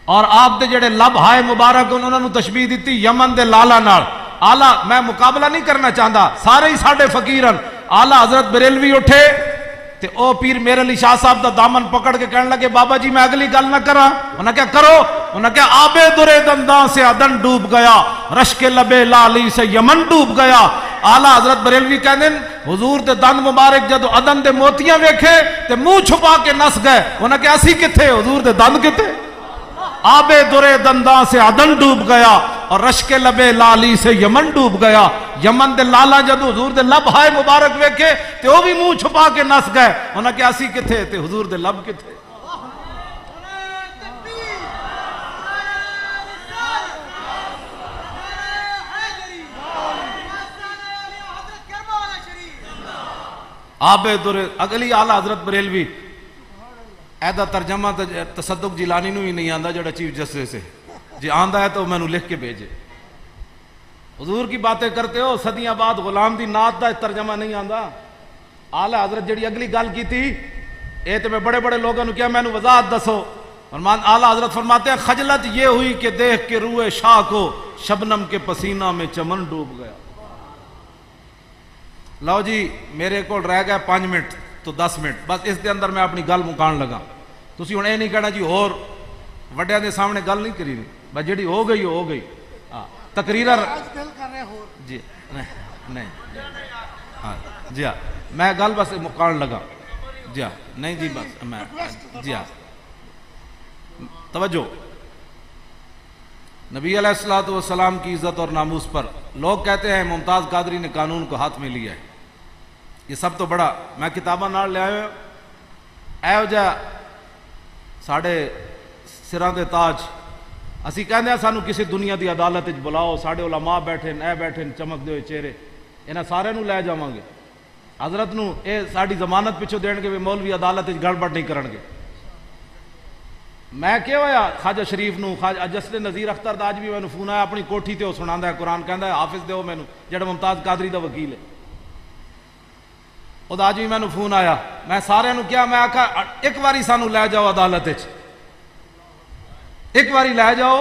اور آپ دے جڑے لب ہائے مبارک انہوں نے تشبیہ دیتی یمن دے لالا نال. آلہ میں مقابلہ نہیں کرنا چاہتا, سارے ہی ساڈے فقیرن. آلہ حضرت بریلوی اٹھے تے او پیر میر علی شاہ صاحب دا دامن پکڑ کے کہنے لگے بابا جی میں اگلی گل نہ کراں. انہاں کیا کرو, انہاں کیا آبے درے دنداں سے عدن ڈوب گیا, رشک لبے لالی سے یمن ڈوب گیا. آلہ حضرت بریلوی کہندے حضور دے دند مبارک جدو عدن دے موتیاں ویکھے تے منہ چھپا کے نس گئے. انہاں کیا اسی کتھے, حضور دے دند کتھے؟ آبے درے دنداں سے عدن ڈوب گیا اور رشک لبے لالی سے یمن ڈوب گیا. یمن دے لالا جدو حضور دے لب ہائے مبارک ویکھے تے وہ بھی منہ چھپا کے نس گئے. انہاں کہ اسی کتھے تے حضور دے لب کتھے؟ آبے درے. اگلی آلہ حضرت بریلوی ایدہ ترجمہ تصدق جیلانی نو ہی نہیں آندا جڑا چیف جسٹس سے, جی آندا ہے تو میں نو لکھ کے بھیجے. حضور کی باتیں کرتے ہو, صدیاں بعد غلام دی نعت دا ترجمہ نہیں آندا. آلہ حضرت جڑی اگلی گل کی تھی اے تے میں بڑے بڑے لوگوں نے کیا, میں نو وضاحت دسو. فرمان آلہ حضرت فرماتے ہیں خجلت یہ ہوئی کہ دیکھ کے روئے شاہ کو شبنم کے پسینہ میں چمن ڈوب گیا. لو جی میرے کو رہ گئے 5 منٹ تو 10 منٹ بس, اس دے اندر میں اپنی گل مکان لگا. تسی ہن اے نہیں کہنا جی اور وڈیاں دے سامنے گل نہیں کری, بس جڑی ہو گئی ہو گئی. تقریرا جی نہیں جی ہاں میں گل بس مکان لگا جی ہاں نہیں جی بس میں جی ہاں توجہ نبی علیہ الصلوۃ والسلام کی عزت اور ناموس پر لوگ کہتے ہیں ممتاز قادری نے قانون کو ہاتھ میں لیا ہے. یہ سب تو بڑا میں کتاباں نال لے آیا اے جا ساڈے سراں دے تاج اسی کہندے ہیں سانو کسی دنیا دی عدالت وچ بلاؤ ساڈے علماء بیٹھے اے بیٹھے چمکدے ہوئے چہرے انہاں سارے نو لے جاواں گے حضرت نو اے ساڈی ضمانت پیچھے دین گے مولوی عدالت وچ گڑبڑ نہیں کرن گے. میں کیا ہویا خواجہ شریف نو خواجہ جسٹس نذیر اختر دا اج بھی مینوں فون آیا اپنی کوٹھی تے او سناندا ہے قرآن کہندا ہے حافظ دیو مینوں جڑا ممتاز قادری دا وکیل ہے او دا اج بھی مینوں فون آیا میں سارے نو کیا میں آکھا ایک واری سانو لے جاؤ عدالت وچ ایک واری لے جاؤ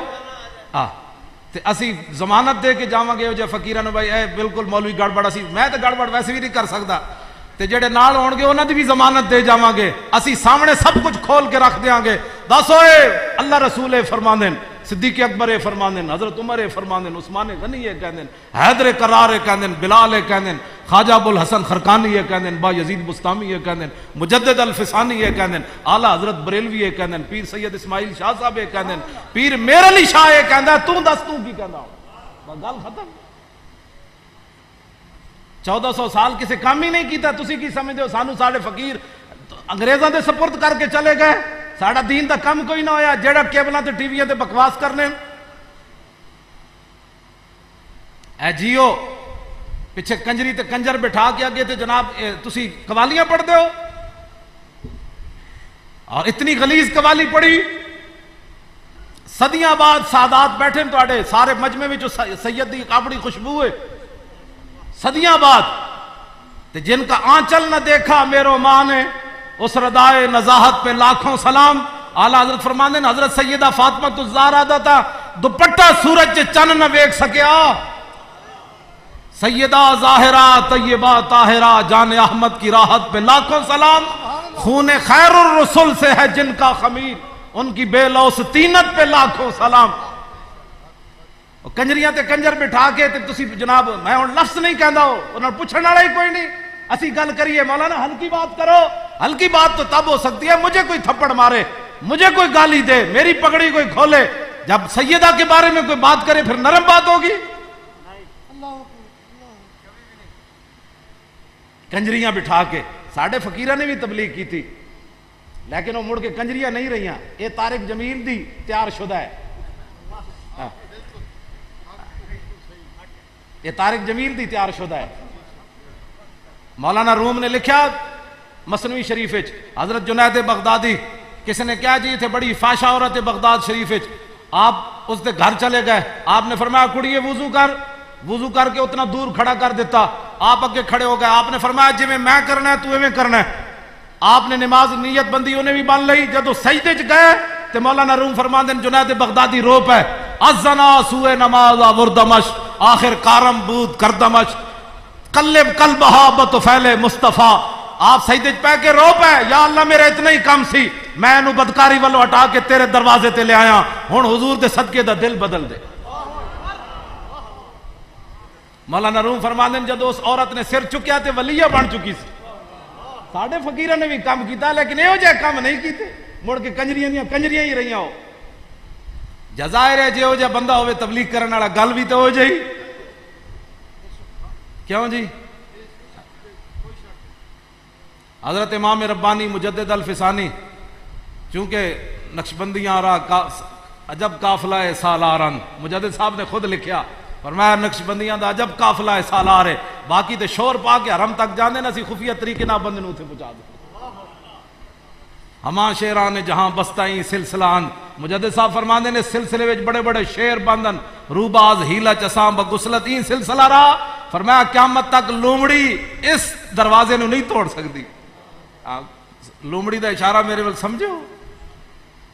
تے اسی ضمانت دے کے جاواں گے جو فقیراں نو بھائی اے بالکل مولوی گڑبڑ اسی میں تے گڑبڑ ویسے بھی نہیں کر سکدا تے جڑے نال ہون گے انہاں دی بھی ضمانت دے جاواں گے اسی سامنے سب کچھ کھول کے رکھ دیاں گے. دس ہوئے اللہ رسول فرماندے صدیق اکبر فرماندے حضرت عمر فرماندے عثمان غنی کہندے حیدر کرار کہندے بلال کہندے خواجہ ابو الحسن خرقانی کہندے با یزید بستامی کہندے مجدد الفسانی کہندے اعلی حضرت بریلوی کہندے پیر سید اسماعیل شاہ صاحب کہندے پیر میر علی شاہ کہندا تو دس تو کی کہندا گل ختم. 1400 سال کسی کام ہی نہیں کیتا تسی کی سمجھدے ہو سانو ساڈے فقیر انگریزاں دے سپرد کر کے چلے گئے ساڈا دین دا کم کوئی نہ ہویا جیڑا کیبلاں تے ٹی ویاں تے بکواس کرنے اے جیو پیچھے کنجری تے کنجر بٹھا کے اگے تے جناب تسی قوالیاں پڑھ دے ہو اور اتنی غلیظ قوالی پڑھی صدیاں بعد سادات بیٹھے تواڈے سارے مجمع وچ سید دی اپنی خوشبو ہے صدیاں بعد تے جن کا آنچل نہ دیکھا میرو ماں نے اس ردائے نزاہت پہ لاکھوں سلام. اعلیٰ حضرت فرماندے ہیں حضرت سیدہ فاطمہ الزہرا دا تا دوپٹہ سورج چن نہ ویکھ سکیا سیدہ ظاہرہ طیبہ طاہرہ جان احمد کی راحت پہ لاکھوں سلام. خون خیر الرسل سے ہے جن کا خمیر ان کی بے لوث تینت پہ لاکھوں سلام. کنجریاں تے کنجر بٹھا کے تے تسی جناب میں ہن لفظ نہیں کہندا ہو انہاں پوچھن والا ہی کوئی نہیں اسی گل کریے مولانا ہلکی بات کرو. ہلکی بات تو تب ہو سکتی ہے مجھے کوئی تھپڑ مارے مجھے کوئی گالی دے میری پگڑی کوئی کھولے جب سیدہ کے بارے میں کوئی بات کرے پھر نرم بات ہوگی. کنجریاں بٹھا کے ساڈے فقیراں نے بھی تبلیغ کی تھی لیکن وہ مڑ کے کنجریاں نہیں رہیاں. یہ طارق جمیل دی تیار شدہ ہے یہ طارق جمیل دی تیار شدہ ہے. مولانا روم نے لکھا مثنوی شریف حضرت جنید بغدادی کسی نے کیا جی تھے بڑی فاشا عورت بغداد شریف آپ اس دے گھر چلے گئے آپ نے فرمایا کڑیے وضو کر کے اتنا دور کھڑا کر دیتا آپ اگے کھڑے ہو گئے آپ نے فرمایا جی میں کرنا ہے تو ایویں کرنا ہے. آپ نے نماز نیت بندی انہیں بھی بن لئی جدو سجدے چ گئے تے مولانا روم فرماندے جنید بغدادی رو پے ازنا سوئے نماز وردمش آخر کارم بود کردمش قلب قلبہا بطفیل مصطفیٰ. آپ سجدے پہ کے رو پے یا اللہ میرا اتنا ہی کام سی میں انہوں بدکاری والو ہٹا کے تیرے دروازے تے لے آیا ہن حضور دے صدقے دا دل بدل دے. مولانا روم فرماندے جدو اس عورت نے سر چکیا تے ولیہ بن چکی سی. ساڈے فقیراں نے بھی کام کیتا لیکن ایہو جے کام نہیں کیتے مڑ کے کنجریاں ہی رہیاں ہو. جزائر ہے جے جا بندہ ہوئے تبلیغ کرن والا گل بھی تو ہو جائی کیوں جی. حضرت امام ربانی مجدد الفسانی چونکہ نقشبندیاں رہا عجب قافلہ سالارن مجدد صاحب نے خود لکھیا فرمایا نقشبندیاں دا عجب قافلہ سالار ہے باقی تے شور پا کے حرم تک جاندے نا سی خفیہ طریقے نہ بندے نوں تے پہنچا دے. ہماں شیران جہاں بستائیں سلسلان مجدد صاحب فرماندے نے سلسلے وچ بڑے بڑے شیر باندن روباز ہیلا چساں بغسلت این سلسلہ رہا. فرمایا قیامت تک لومڑی اس دروازے نو نہیں توڑ سکتی. لومڑی دا اشارہ میرے ول سمجھو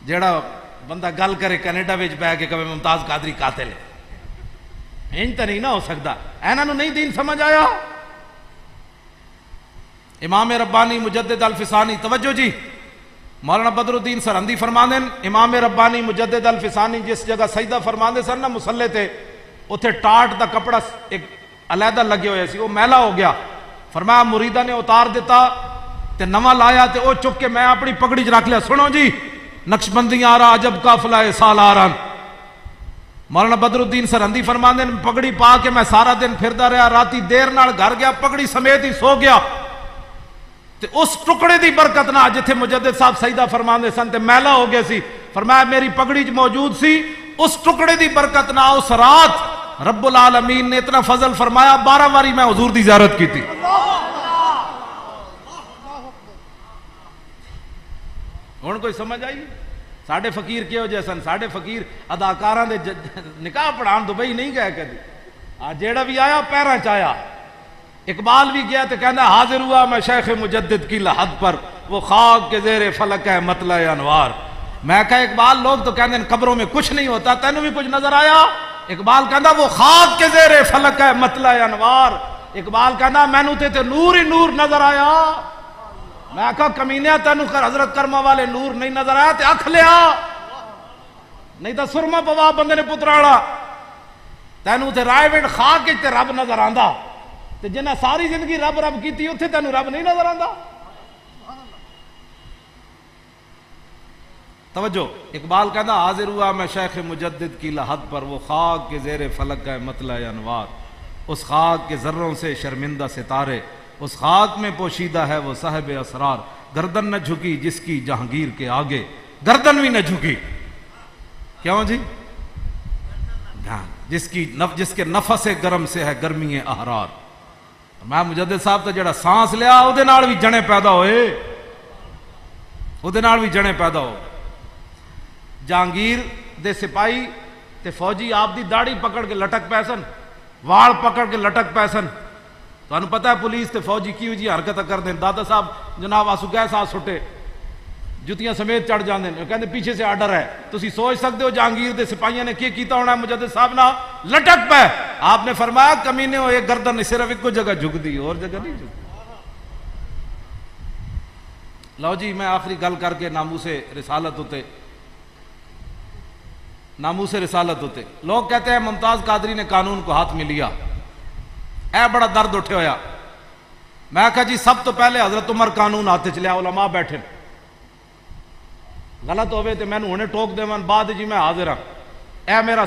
جیڑا بندہ گل کرے کینیڈا وچ بیٹھ کے کہے ممتاز قادری قاتل ہے انج تے نہیں نہ ہو سکتا. انہاں نو نہیں دین سمجھ آیا. امام ربانی مجدد الفسانی توجہ جی مولانا بدر الدین سرہندی فرماندے امام ربانی مجدد الفسانی جس جگہ سجدہ فرماندے سن نا مصلے تے اوتھے ٹاٹ دا کپڑا ایک علیحدہ لگے ہوئے سی وہ میلا ہو گیا فرمایا مریدہ نے اتار دیتا تے نواں لایا تے او چک کے میں اپنی پگڑی چ رکھ لیا. سنو جی نقشبندی آ رہا عجب قافلہ سال آ رہا. مولانا بدر الدین سرہندی فرماندے نے پگڑی پا کے میں سارا دن پھردا رہا, راتی دیر نال گھر گیا پگڑی سمیت ہی سو گیا. تے اس ٹکڑے دی برکت نہ جتھے مجدد صاحب سجدہ فرماندے سن تے میلا ہو گیا سی, فرمایا میری پگڑی چ موجود سی, اس ٹکڑے دی برکت نہ اس رات رب العالمین نے اتنا فضل فرمایا 12 باری میں حضور دی زیارت کی تھی. ہن کوئی سمجھ آئی؟ ساڈے فقیر کیو جے سن؟ ساڈے فقیر اداکاراں دے نکاح پڑھان دبئی نہیں گئے کدی, جیڑا بھی آیا پیراں چ آیا. اقبال بھی گیا تو کہنا حاضر ہوا میں شیخ مجدد کی لحد پر, وہ خاک کے زیر فلک ہے مطلع انوار. میں کہا اقبال لوگ تو کہتے ہیں قبروں میں کچھ نہیں ہوتا, تینوں بھی کچھ نظر آیا؟ اقبال کہنا وہ خاک کے زیر فلک ہے مطلع انوار. اقبال کہنا مینوں تے نور ہی نور نظر آیا. میں کہا کمینیا تینوں حضرت کرما والے نور نہیں نظر آیا تے اکھ لیا, نہیں تو سرما پوا بندے نے پتراڑا. تینوں تے رائے وچ خاک تے رب نظر آندا, تے جنہیں ساری زندگی رب رب کیتی اتنے تینوں رب نہیں نظر آندا. توجہ, اقبال کہتا حاضر ہوا میں شیخ مجدد کی لحد پر, وہ خاک کے زیر فلک ہے مطلع انوار. اس خاک کے ذروں سے شرمندہ ستارے, اس خاک میں پوشیدہ ہے وہ صاحب اسرار. گردن نہ جھکی جس کی جہانگیر کے آگے, گردن بھی نہ جھکی. کیوں جی؟ جس کے نفس گرم سے ہے گرمی احرار. میں مجدد صاحب تو جڑا سانس لیا او دے نال بھی جنے پیدا ہوئے, او دے نال بھی جنے پیدا ہو. جہانگیر دے سپاہی تے فوجی آپ دی داڑھی پکڑ کے لٹک پے سن, وال پکڑ کے لٹک پے سن. تانوں پتہ ہے پولیس تے فوجی کیوں جی حرکت کر دیں؟ دادا صاحب جناب آسو گیس آ سٹے جتیاں سمیت چڑھ جاندے نے, کہندے پیچھے سے آرڈر ہے. تسی سوچ سکتے ہو جہانگیر دے سپاہیاں نے کی کیتا ہونا ہے مجدد صاحب نہ؟ لٹک پے. آپ نے فرمایا کمینے ہو ایک گردن صرف ایک جگہ جھک دی, اور جگہ نہیں جھک. لو جی میں آخری گل کر کے ناموس رسالت ہوتے, ناموس رسالت ہوتے. لوگ کہتے ہیں ممتاز قادری نے قانون کو ہاتھ میں لیا, اے بڑا درد اٹھے ہویا. میں کہا جی سب تو پہلے حضرت عمر قانون ہاتھ چ لیا, علماء بیٹھے, غلط ہوئے تو میں نے انہیں ٹوک دے من بعد جی میں حاضر ہاں. اے میرا